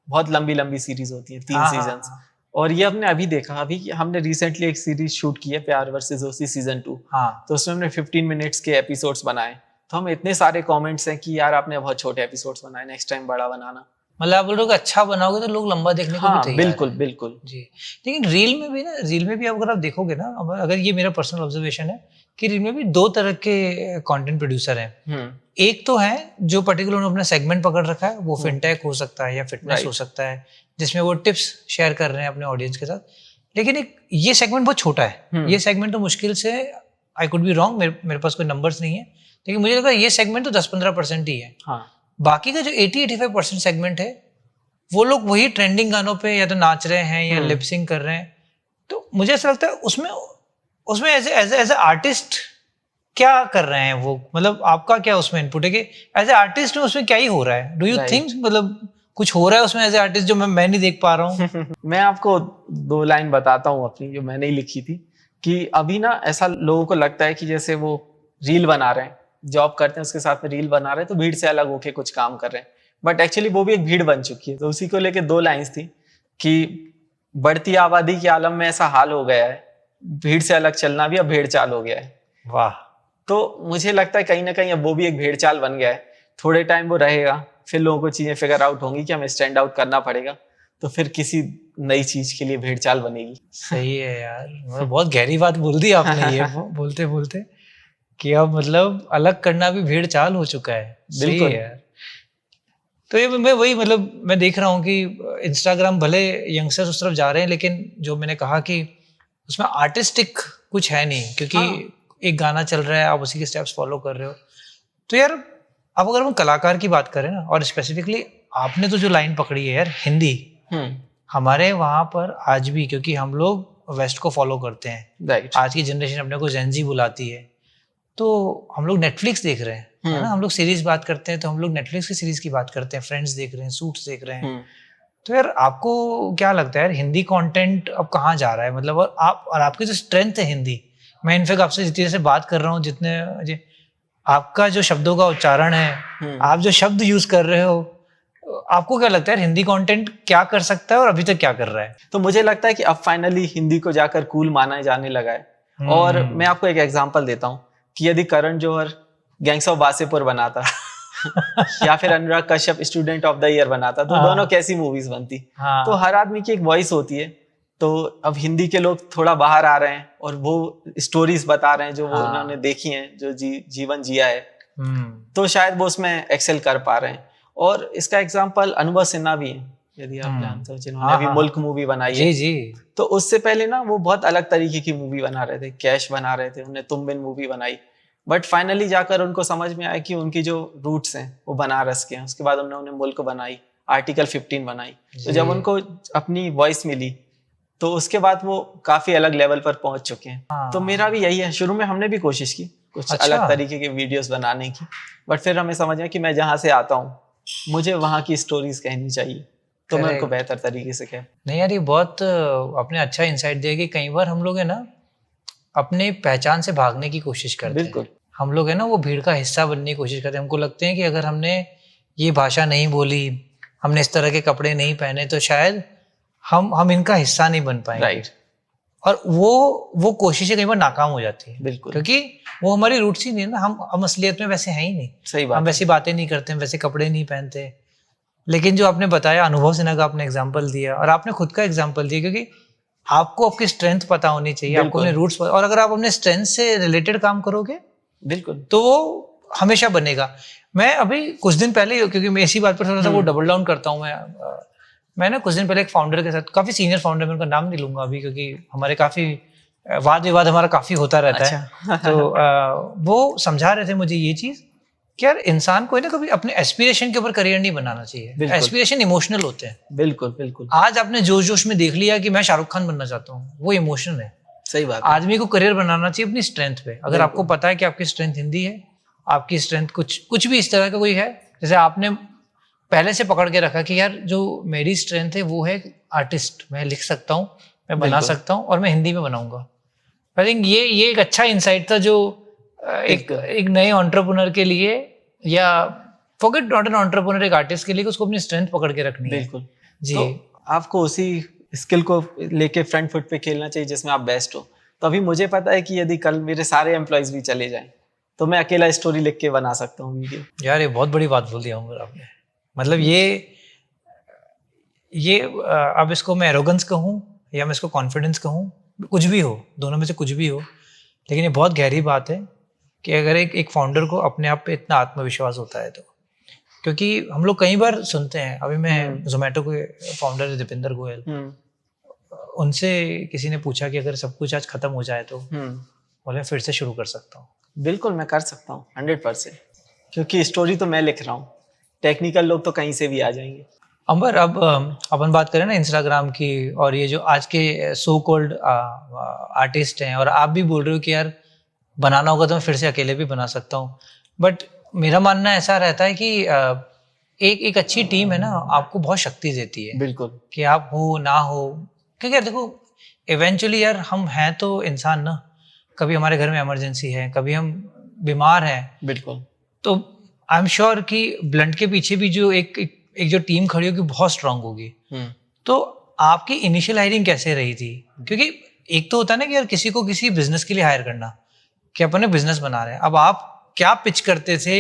बहुत लंबी लंबी सीरीज होती है, 3 हाँ, सीजन्स। हाँ, और ये हमने अभी देखा, अभी हमने रिसेंटली एक सीरीज शूट की है, प्यार वर्सेस ओसी सीजन 2। हाँ। तो उसमें हमने 15 मिनट्स के एपिसोड्स बनाए। तो हम इतने सारे कमेंट्स हैं कि यार आपने बहुत छोटे एपिसोड्स बनाए, नेक्स्ट टाइम बड़ा बनाना। मतलब आप बोल रहे हो कि अच्छा बनाओगे तो लोग लंबा देखने को भी हाँ तैयार बिल्कुल हैं। बिल्कुल। जी। लेकिन रील में भी ना, रील में भी अगर आप देखोगे ना, अगर ये मेरा पर्सनल ऑब्जर्वेशन है कि रील में भी 2 तरह के कंटेंट प्रोड्यूसर हैं। एक तो है जो पर्टिकुलर अपना सेगमेंट पकड़ रखा है, वो फिनटेक हो सकता है या फिटनेस हो सकता है, जिसमें वो टिप्स शेयर कर रहे हैं अपने ऑडियंस के साथ। लेकिन एक ये सेगमेंट बहुत छोटा है। ये सेगमेंट तो मुश्किल से, आई कुड बी रॉन्ग, मेरे पास कोई नंबर्स नहीं है, लेकिन मुझे लगा ये सेगमेंट तो 10-15% ही है। हाँ। बाकी का जो 80-85% सेगमेंट है, वो लोग वही ट्रेंडिंग गानों पे या तो नाच रहे हैं या लिपसिंग कर रहे हैं। तो मुझे ऐसा लगता है उसमें एज ए आर्टिस्ट क्या कर रहे हैं वो, मतलब आपका क्या उसमें इनपुट है कि एज ए आर्टिस्ट में उसमें क्या ही हो रहा है? डू यू थिंक मतलब कुछ हो रहा है उसमें एज ए आर्टिस्ट जो मैं नहीं देख पा रहा हूँ? मैं आपको 2 लाइन बताता हूँ अपनी, जो मैंने ही लिखी थी, कि अभी ना ऐसा लोगों को लगता है कि जैसे वो रील बना रहे हैं, जॉब करते हैं उसके साथ में रील बना रहे हैं, तो भीड़ से अलग होके कुछ काम कर रहे हैं। बट एक्चुअली वो भी एक भीड़ बन चुकी है। तो उसी को लेके 2 लाइन्स थी कि बढ़ती आबादी के आलम में ऐसा हाल हो गया है, भीड़ से अलग चलना भी अब भेड़ चाल हो गया है। वाह। तो मुझे लगता है कहीं ना कहीं अब वो भी एक भेड़ चाल बन गया है। थोड़े टाइम वो रहेगा, फिर लोगों को चीजें फिगर आउट होंगी कि हमें स्टैंड आउट करना पड़ेगा, तो फिर किसी नई चीज के लिए भेड़ चाल बनेगी। सही है यार, मतलब बहुत गहरी बात बोल दी आपने ये बोलते बोलते, कि अब मतलब अलग करना भी भेड़ चाल हो चुका है। सही है यार। तो ये मैं वही, मतलब मैं देख रहा हूँ कि इंस्टाग्राम भले यंगस्टर्स उस तरफ जा रहे हैं, लेकिन जो मैंने कहा कि उसमें आर्टिस्टिक कुछ है नहीं, क्योंकि एक गाना चल रहा है, आप उसी के स्टेप्स फॉलो कर रहे हो। तो यार अब अगर हम कलाकार की बात करें ना, और स्पेसिफिकली आपने तो जो लाइन पकड़ी है यार, हिंदी, हमारे वहां पर आज भी, क्योंकि हम लोग वेस्ट को फॉलो करते हैं, आज की जनरेशन अपने को जेन ज़ी बुलाती है, तो हम लोग नेटफ्लिक्स देख रहे हैं, है ना, हम लोग सीरीज बात करते हैं तो हम लोग नेटफ्लिक्स की सीरीज की बात करते हैं, फ्रेंड्स देख रहे हैं, सूट्स देख रहे हैं। तो यार आपको क्या लगता है यार, हिंदी कंटेंट अब कहाँ जा रहा है? मतलब और आपकी जो स्ट्रेंथ है हिंदी, मैं इनफैक्ट आपसे जितने से बात कर रहा हूँ, जितने आपका जो शब्दों का उच्चारण है, आप जो शब्द यूज कर रहे हो, आपको क्या लगता है हिंदी कंटेंट क्या कर सकता है और अभी तक क्या कर रहा है? तो मुझे लगता है कि अब फाइनली हिंदी को जाकर कूल माना जाने लगा है। और मैं आपको एक एग्जांपल देता हूँ कि यदि करण जौहर गैंग्स ऑफ वासेपुर बनाता या फिर Anurag Kashyap Student of the Year बनाता, तो दोनों कैसी मूवीज बनती। तो हर आदमी की एक वॉइस होती है। तो अब हिंदी के लोग थोड़ा बाहर आ रहे हैं और वो स्टोरीज बता रहे हैं जो वो उन्होंने देखी हैं, जो जीवन जिया है, तो शायद वो उसमें एक्सेल कर पा रहे हैं। और इसका एग्जांपल अनुभव सिन्हा भी है, यदि आप जानते हो, जिन्होंने अभी मुल्क मूवी बनाई है। जी। तो उससे पहले ना वो बहुत अलग तरीके की मूवी बना रहे थे, कैश बना रहे थे, उन्होंने तुम बिन मूवी बनाई। बट फाइनली जाकर उनको समझ में आया कि उनकी जो रूट्स हैं वो बनारस के हैं। उसके बाद उन्होंने मुल्क बनाई, आर्टिकल 15 बनाई। तो जब उनको अपनी वॉइस मिली तो उसके बाद वो काफी अलग लेवल पर पहुंच चुके हैं। तो मेरा भी यही है, शुरू में हमने भी कोशिश की कुछ अलग तरीके के वीडियोस बनाने की, बट फिर हमें समझ आया कि मैं जहाँ से आता हूँ मुझे वहाँ की स्टोरीज कहनी चाहिए, तो मैं उनको बेहतर तरीके से कह। नहीं यार, ये बहुत आपने अच्छा इंसाइट दिया कि कई बार हम लोग है ना अपने पहचान से भागने की कोशिश करते हैं। हम लोग है ना वो भीड़ का हिस्सा बनने की कोशिश करते हैं। हमको लगते हैं कि अगर हमने ये भाषा नहीं बोली, हमने इस तरह के कपड़े नहीं पहने, तो शायद हम इनका हिस्सा नहीं बन पाएंगे। राइट। और वो कोशिशें कई बार नाकाम हो जाती है। बिल्कुल। क्योंकि वो हमारी रूट्स ही नहीं है ना, हम असलियत में वैसे हैं ही नहीं। सही बात। हम वैसी बातें नहीं करते, हम वैसे कपड़े नहीं पहनते। लेकिन जो आपने बताया, अनुभव सिन्हा का आपने एग्जाम्पल दिया, और आपने खुद का एग्जाम्पल दिया, क्योंकि आपको आपकी स्ट्रेंथ पता होनी चाहिए, आपको अपने रूट्स, और अगर आप अपने स्ट्रेंथ से रिलेटेड काम करोगे बिल्कुल तो वो हमेशा बनेगा। मैं अभी कुछ दिन पहले, क्योंकि मैं इसी बात पर थोड़ा सा वो डबल डाउन करता हूँ, मैं ना कुछ दिन पहले एक फाउंडर के साथ, काफी सीनियर फाउंडर, मैं उनका नाम नहीं लूंगा अभी क्योंकि हमारे काफी वाद विवाद हमारा काफी होता रहता है। तो वो समझा रहे थे मुझे ये चीज कि यार इंसान को है ना कभी अपने एस्पिरेशन के ऊपर करियर नहीं बनाना चाहिए। बिल्कुल। एस्पिरेशन इमोशनल होते हैं। बिल्कुल बिल्कुल आज आपने जोश जोश में देख लिया कि मैं शाहरुख खान बनना चाहता हूँ, वो इमोशन है। सही बात है। आदमी को करियर बनाना चाहिए अपनी स्ट्रेंथ पे। अगर बिल्कुल। आपको पता है कि आपकी स्ट्रेंथ हिंदी है, आपकी स्ट्रेंथ कुछ भी इस तरह का कोई है, जैसे आपने पहले से पकड़ के रखा कि यार जो मेरी स्ट्रेंथ है वो है आर्टिस्ट, मैं लिख सकता हूँ, मैं बना बिल्कुल। सकता हूँ और मैं हिंदी में बनाऊंगा। आई थिंक ये एक अच्छा इंसाइट था जो एक नए एंटरप्रेन्योर के लिए, या फॉरगेट नॉट एन एंटरप्रेन्योर, एक आर्टिस्ट के लिए उसको अपनी स्ट्रेंथ पकड़ के रखनी है। बिल्कुल जी। तो आपको उसी स्किल को लेके फ्रंट फुट पे खेलना चाहिए जिसमें आप बेस्ट हो। तो अभी मुझे पता है कि यदि कल मेरे सारे एम्प्लॉयज भी चले जाएं तो मैं अकेला स्टोरी लिख के बना सकता हूँ वीडियो। यार ये बहुत बड़ी बात बोल दिया उमर आपने। मतलब ये अब इसको मैं एरोगेंस कहूँ या मैं इसको कॉन्फिडेंस कहूँ, कुछ भी हो, दोनों में से कुछ भी हो, लेकिन ये बहुत गहरी बात है कि अगर एक फाउंडर को अपने आप पे इतना आत्मविश्वास होता है तो। क्योंकि हम लोग कई बार सुनते हैं, अभी मैं जोमेटो के फाउंडर दीपेंद्र गोयल, उनसे किसी ने पूछा कि अगर सब कुछ आज खत्म हो जाए तो बोले फिर से शुरू कर सकता हूँ। बिल्कुल मैं कर सकता हूँ 100%, क्योंकि स्टोरी तो मैं लिख रहा हूँ, टेक्निकल लोग तो कहीं से भी आ जाएंगे। अंबर, अब अपन बात करें ना इंस्टाग्राम की, और ये जो आज के सो कॉल्ड आर्टिस्ट हैं, और आप भी बोल रहे हो कि यार बनाना होगा तो मैं फिर से अकेले भी बना सकता हूँ, बट मेरा मानना ऐसा रहता है कि एक अच्छी टीम है ना आपको बहुत शक्ति देती है। बिल्कुल। कि आप हो ना हो, क्योंकि यार देखो इवेंचुअली यार हम हैं तो इंसान ना, कभी हमारे घर में इमरजेंसी है, कभी हम बीमार हैं। बिल्कुल। तो आई एम श्योर कि ब्लंट के पीछे भी जो एक जो टीम खड़ी होगी बहुत स्ट्रांग होगी। तो आपकी इनिशियल हायरिंग कैसे रही थी? क्योंकि एक तो होता है ना कि यार किसी को किसी बिजनेस के लिए हायर करना, कि अपन ने बिजनेस बना रहे हैं, अब आप क्या पिच करते थे,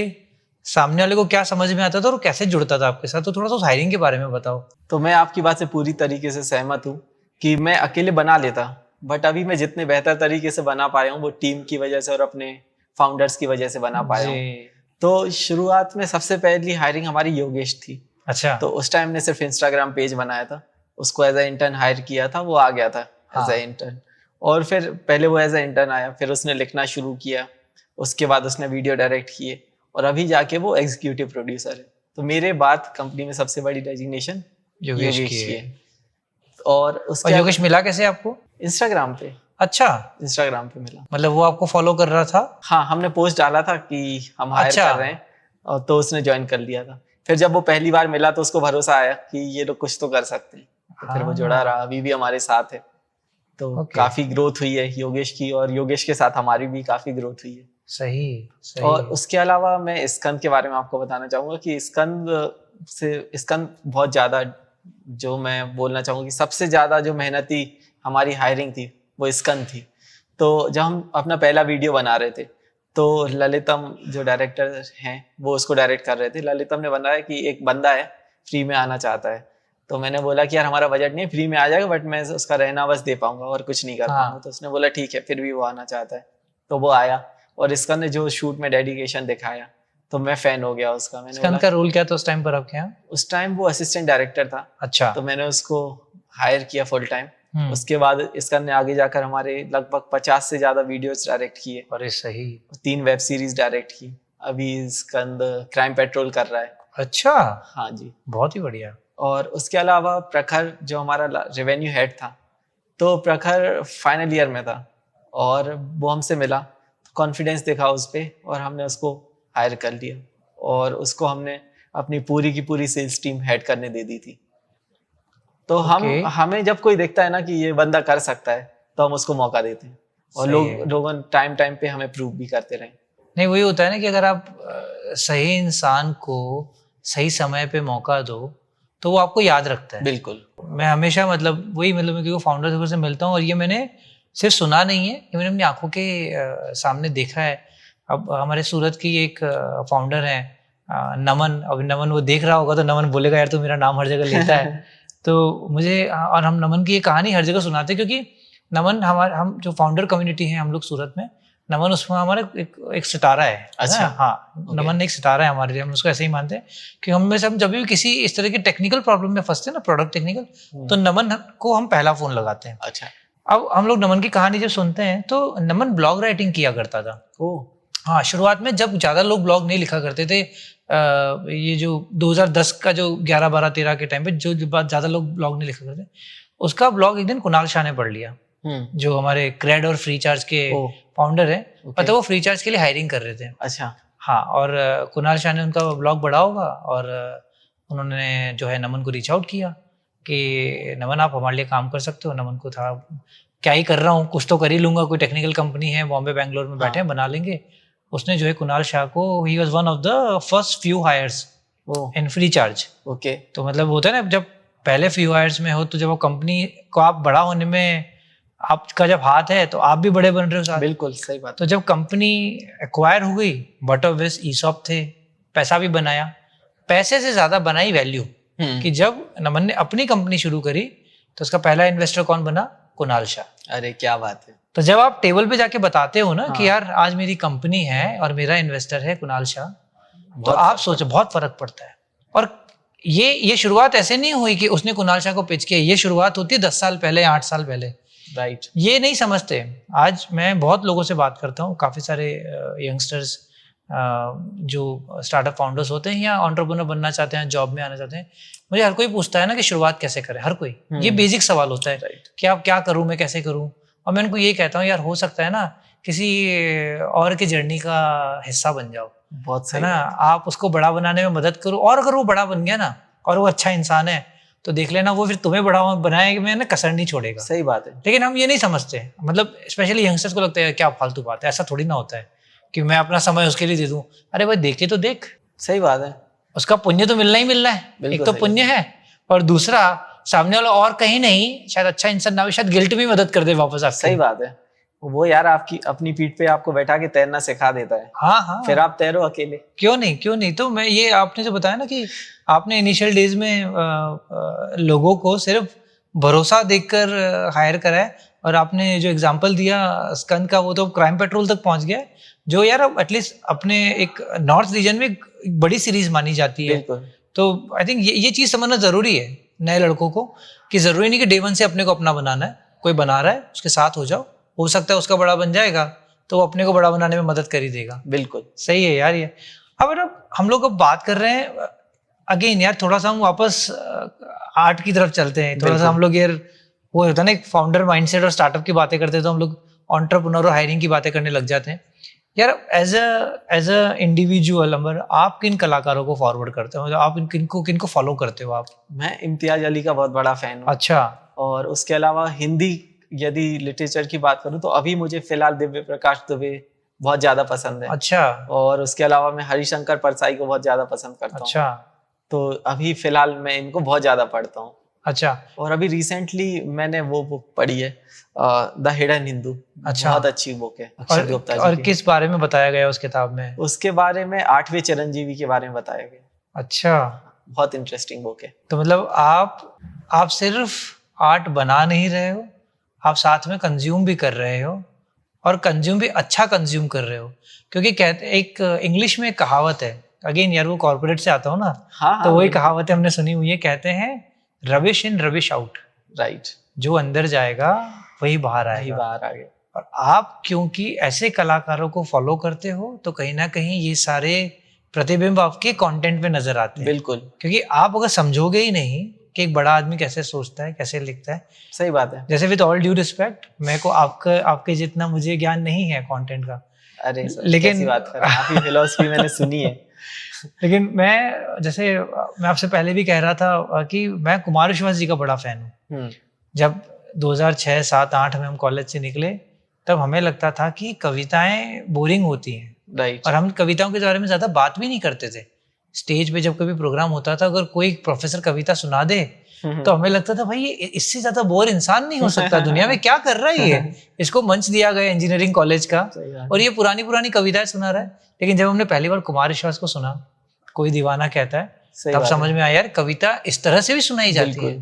सामने वाले को क्या समझ में आता था और कैसे जुड़ता था आपके साथ? तो थोड़ा सा उस हायरिंग के बारे में बताओ। तो मैं आपकी बात से पूरी तरीके से सहमत हूँ कि मैं अकेले बना लेता, बट अभी मैं जितने बेहतर तरीके से बना पाया हूँ वो टीम की वजह से और अपने फाउंडर्स की वजह से बना पाया हूँ। तो शुरुआत में सबसे पहली हायरिंग हमारी योगेश थी। अच्छा। तो उस टाइम ने सिर्फ इंस्टाग्राम पेज बनाया था, उसको एज ए इंटर्न हायर किया था, वो आ गया था एज ए इंटर्न। और फिर पहले वो एज ए इंटर्न आया, फिर उसने लिखना शुरू किया, उसके बाद उसने वीडियो डायरेक्ट किए, और अभी जाके वो एग्जीक्यूटिव प्रोड्यूसर है। तो मेरे बाद कंपनी में सबसे बड़ी डेजिग्नेशन योगेश की है। और योगेश मिला कैसे आपको? इंस्टाग्राम पे। अच्छा, इंस्टाग्राम पे मिला। मतलब वो आपको फॉलो कर रहा था? हाँ, हमने पोस्ट डाला था कि हम हायर कर रहे हैं, और तो उसने ज्वाइन कर लिया था। फिर जब वो पहली बार मिला तो उसको भरोसा आया कि ये लोग कुछ तो कर सकते हैं, तो फिर वो जुड़ा रहा, अभी भी हमारे साथ है। तो काफी ग्रोथ हुई है योगेश की, और योगेश के साथ हमारी भी काफी ग्रोथ हुई है। सही। और उसके अलावा मैं स्कंद के बारे में आपको बताना चाहूंगा कि स्कंद बहुत ज्यादा, जो मैं बोलना चाहूंगा कि सबसे ज्यादा जो मेहनती हमारी हायरिंग थी वो स्कंद थी। तो जब हम अपना पहला वीडियो बना रहे थे तो ललितम जो डायरेक्टर हैं वो उसको डायरेक्ट कर रहे थे। ललितम ने बनाया कि एक बंदा है फ्री में आना चाहता है, तो मैंने बोला कि यार हमारा बजट नहीं है, फ्री में आ जाएगा, बट मैं उसका रहना बस दे पाऊंगा और कुछ नहीं कर पाऊंगा। तो उसने बोला ठीक है, फिर भी वो आना चाहता है, तो वो आया। और स्कंद ने जो शूट में डेडिकेशन दिखाया तो मैं फैन हो गया उसका। मैंने स्कंद का रोल क्या था उस टाइम पर आपके यहाँ? उस टाइम वो असिस्टेंट डायरेक्टर था। अच्छा। तो मैंने उसको हायर किया फुल टाइम। उसके बाद स्कंद ने आगे जाकर हमारे लगभग 50 से ज्यादा वीडियोस डायरेक्ट किए। अरे सही। 3 वेब सीरीज डायरेक्ट की। अभी स्कंद क्राइम पेट्रोल कर रहा है। अच्छा। हाँ जी, बहुत ही बढ़िया। और उसके अलावा प्रखर जो हमारा रेवेन्यू हेड था, तो प्रखर फाइनल ईयर में था और वो हमसे मिला, तो कॉन्फिडेंस देखा उस पर और हमने उसको हायर कर लिया, और उसको हमने अपनी पूरी की पूरी सेल्स टीम हेड करने दे दी थी। तो हमें जब कोई देखता है ना कि ये बंदा कर सकता है तो हम उसको मौका देते हैं, और लोगों टाइम पे हमें प्रूव भी करते रहे। नहीं, वही होता है ना कि अगर आप सही इंसान को सही समय पे मौका दो तो वो आपको याद रखता है। बिल्कुल। मैं हमेशा मतलब मैं क्योंकि फाउंडर से मिलता हूँ, और ये मैंने सिर्फ सुना नहीं है, ये मैंने अपनी आंखों के सामने देखा है। अब हमारे सूरत की एक फाउंडर है नमन, अब नमन वो देख रहा होगा तो नमन बोलेगा यार तो मेरा नाम हर जगह लेता है तो मुझे, और हम नमन की ये कहानी हर जगह सुनाते हैं, क्योंकि नमन हम जो फाउंडर कम्युनिटी है हम लोग सूरत में, नमन उसमें हमारा एक सितारा है। अच्छा। हाँ, नमन एक सितारा है हमारे लिए, हम उसको ऐसे ही मानते हैं कि हम में से हम जब भी किसी इस तरह की टेक्निकल प्रॉब्लम में फंसते हैं ना, प्रोडक्ट टेक्निकल, तो नमन को हम पहला फोन लगाते हैं। अच्छा। अब हम लोग नमन की कहानी जब सुनते हैं तो नमन ब्लॉग राइटिंग किया करता था। हाँ, शुरुआत में जब ज़्यादा लोग ब्लॉग नहीं लिखा करते थे, ये जो 2010 का जो 11, 12, 13 के टाइम पे जो ज़्यादा लोग ब्लॉग नहीं लिखा करते, उसका ब्लॉग एक दिन कुणाल शाह ने पढ़ लिया, जो हमारे क्रेड और फ्री चार्ज के फाउंडर हैं। पता वो फ्री चार्ज के लिए हायरिंग कर रहे थे। अच्छा। हाँ, और कुणाल शाह ने उनका ब्लॉग पढ़ा होगा और उन्होंने जो है नमन को रीच आउट किया कि नमन आप हमारे लिए काम कर सकते हो। नमन को था क्या ही कर रहा हूँ, कुछ तो कर ही लूंगा, कोई टेक्निकल कंपनी है बॉम्बे बेंगलोर में बैठे हैं, बना लेंगे। उसने जो है कुणाल शाह को, he was one of the first few hires in FreeCharge. Okay. तो मतलब होता है ना, जब पहले फ्यू हायर्स में हो तो जब वो कंपनी को आप बड़ा होने में आपका जब हाथ है तो आप भी बड़े बन रहे हो साथ। बिल्कुल सही बात। तो जब कंपनी एक्वायर हो गई, बट ऑफ विस ईसॉप थे, पैसा भी बनाया, पैसे से ज्यादा बनाई वैल्यू। कि जब नमन ने अपनी कंपनी शुरू करी तो उसका पहला इन्वेस्टर कौन बना? कुणाल शाह। अरे क्या बात है। तो जब आप टेबल पे जाके बताते हो ना कि यार आज मेरी कंपनी है और मेरा इन्वेस्टर है कुणाल शाह, तो आप सोचो बहुत फर्क पड़ता है। और ये शुरुआत ऐसे नहीं हुई कि उसने कुणाल शाह को पिच किया, ये शुरुआत होती है 10 साल पहले, 8 साल पहले। राइट। ये नहीं समझते। आज मैं बहुत लोगों से बात करता हूँ, काफी सारे यंगस्टर्स जो स्टार्टअप फाउंडर्स होते हैं या एंटरप्रेन्योर बनना चाहते हैं, जॉब में आना चाहते हैं, मुझे हर कोई पूछता है ना कि शुरुआत कैसे करें। हर कोई ये बेसिक सवाल होता है कि आप क्या करूं, मैं कैसे करूं। और मैं उनको ये कहता हूँ यार हो सकता है ना किसी और की जर्नी का हिस्सा बन जाओ, बहुत सही है ना, आप उसको बड़ा बनाने में मदद करो। और अगर वो बड़ा बन गया ना और वो अच्छा इंसान है तो देख लेना वो फिर तुम्हें बड़ा बनाएगा में ना कसर नहीं छोड़ेगा। सही बात है। लेकिन हम ये नहीं समझते, मतलब स्पेशली यंगस्टर्स को लगता है क्या फालतू बात है। ऐसा थोड़ी ना होता है कि मैं अपना समय उसके लिए दे दूं। अरे भाई देखे तो देख। सही बात है। उसका पुण्य तो मिलना ही मिलना है। एक तो पुण्य है और दूसरा सामने वाला और कहीं नहीं शायद अच्छा इंसान ना हो, शायद गिल्ट में मदद कर दे वापस आपकी। सही बात है। वो यार आपकी अपनी पीठ पे आपको बैठा के तैरना सिखा देता है। हाँ। फिर आप तैरो अकेले। क्यों नहीं। तो मैं ये आपने जो बताया ना कि आपने इनिशियल डेज में लोगों को सिर्फ भरोसा देखकर हायर करा है, और आपने जो एग्जांपल दिया स्कंद का वो तो क्राइम पेट्रोल तक पहुंच गया, जो यार एटलीस्ट अपने एक नॉर्थ रीजन में एक बड़ी सीरीज मानी जाती है। तो आई थिंक ये चीज समझना जरूरी है नए लड़कों को कि जरूरी नहीं कि डे वन से अपने को अपना बनाना है। कोई बना रहा है उसके साथ हो जाओ, हो सकता है उसका बड़ा बन जाएगा तो वो अपने को बड़ा बनाने में मदद कर ही देगा। बिल्कुल सही है यार ये। अब हम लोग अब बात कर रहे हैं अगेन यार, थोड़ा सा हम वापस आर्ट की तरफ चलते हैं। थोड़ा सा हम लोग यार वो होता है ना एक फाउंडर माइंडसेट और स्टार्टअप की बातें करते हैं तो हम लोग एंटरप्रेन्योर और हायरिंग की बातें करने लग जाते हैं। यार एज अ इंडिविजुअल अमर, आप किन कलाकारों को फॉरवर्ड करते हो? मतलब आप किनको फॉलो करते हो आप? मैं इम्तियाज अली का बहुत बड़ा फैन हूँ। अच्छा। और उसके अलावा हिंदी यदि लिटरेचर की बात करूँ तो अभी मुझे फिलहाल दिव्य प्रकाश दुबे बहुत ज्यादा पसंद है। अच्छा। और उसके अलावा मैं हरिशंकर परसाई को बहुत ज्यादा पसंद करता हूँ। अच्छा। तो अभी फिलहाल मैं इनको बहुत ज्यादा पढ़ता हूँ। अच्छा। और अभी रिसेंटली मैंने वो बुक पढ़ी है द हिडन हिंदू। अच्छा। बहुत अच्छी बुक है अक्षय गुप्ता जी और किस बारे में बताया गया उस किताब में? उसके बारे में 8वें चिरंजीवी के बारे में बताया गया। अच्छा। बहुत इंटरेस्टिंग बुक है। तो मतलब आप सिर्फ आर्ट बना नहीं रहे हो, आप साथ में कंज्यूम भी कर रहे हो, और कंज्यूम भी अच्छा कंज्यूम कर रहे हो। क्योंकि कहते एक इंग्लिश में एक कहावत है, अगेन यार वो कॉर्पोरेट से आता हूँ ना, तो वही कहावत हमने सुनी हुई है, कहते हैं रबिश इन रबिश आउट। राइट। जो अंदर जाएगा वही बाहर आएगा। और आप क्योंकि ऐसे कलाकारों को फॉलो करते हो तो कहीं ना कहीं ये सारे प्रतिबिंब आपके कंटेंट में नजर आते हैं। बिल्कुल। क्योंकि आप अगर समझोगे ही नहीं कि एक बड़ा आदमी कैसे सोचता है, कैसे लिखता है। सही बात है। जैसे विद ऑल ड्यू रिस्पेक्ट, मेरे को आपके जितना मुझे ज्ञान नहीं है कंटेंट का। अरे लेकिन कैसी बात कर रहे हैं, आपकी फिलॉसफी मैंने सुनी है। लेकिन मैं आपसे पहले भी कह रहा था कि मैं कुमार विश्वास जी का बड़ा फैन हूँ। जब 2006, 7, 8 में हम कॉलेज से निकले तब हमें लगता था कि कविताएं बोरिंग होती हैं। राइट। और हम कविताओं के बारे में ज्यादा बात भी नहीं करते थे। स्टेज पे जब कभी प्रोग्राम होता था, अगर कोई प्रोफेसर कविता सुना दे तो हमें लगता था भाई ये इससे ज्यादा बोर इंसान नहीं हो सकता दुनिया में, क्या कर रहा है ये। इसको मंच दिया गया इंजीनियरिंग कॉलेज का और ये पुरानी कविताएं सुना रहा है। लेकिन जब हमने पहली बार कुमार विश्वास को सुना, कोई दीवाना कहता है, तब समझ में आया यार कविता इस तरह से भी सुनाई जाती है।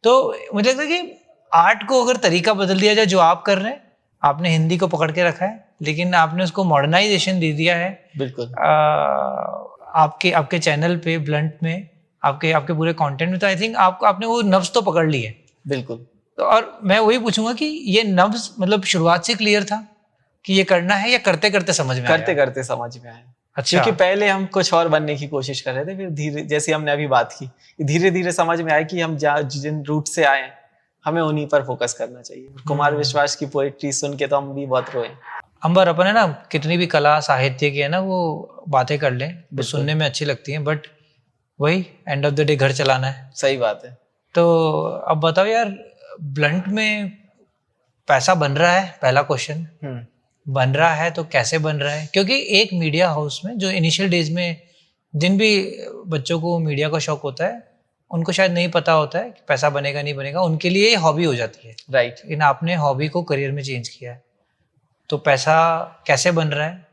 तो मुझे लगता है कि आर्ट को अगर तरीका बदल दिया जाए, जो आप कर रहे हैं, आपने हिंदी को पकड़ के रखा है लेकिन आपने उसको मॉडर्नाइजेशन दे दिया है। बिल्कुल। आपके चैनल पे ब्लंट में आपके पूरे कंटेंट में, तो आई थिंक आपने वो नब्ज तो पकड़ ली है। बिल्कुल। तो और मैं वही पूछूंगा कि ये नब्ज मतलब शुरुआत से क्लियर था कि ये करना है या करते करते समझ में आया? करते करते समझ में आया। अच्छा। क्योंकि पहले हम कुछ और बनने की कोशिश कर रहे थे, फिर धीरे, जैसे हमने अभी बात की, धीरे धीरे समझ में आया कि हम जिन रूट से आए हैं हमें उन्हीं पर फोकस करना चाहिए। कुमार विश्वास की पोएट्री सुन के तो हम भी बहुत रोए। अंबर, अपन है ना कितनी भी कला साहित्य की है ना वो बातें कर लें तो सुनने में अच्छी लगती हैं, बट वही एंड ऑफ द डे घर चलाना है। सही बात है। तो अब बताओ यार, ब्लंट में पैसा बन रहा है? पहला क्वेश्चन, बन रहा है तो कैसे बन रहा है? क्योंकि एक मीडिया हाउस में जो इनिशियल डेज में जिन भी बच्चों को मीडिया का शौक होता है उनको शायद नहीं पता होता है कि पैसा बनेगा नहीं बनेगा, उनके लिए हॉबी हो जाती है। राइट। लेकिन आपने हॉबी को करियर में चेंज किया है, तो पैसा कैसे बन रहा है,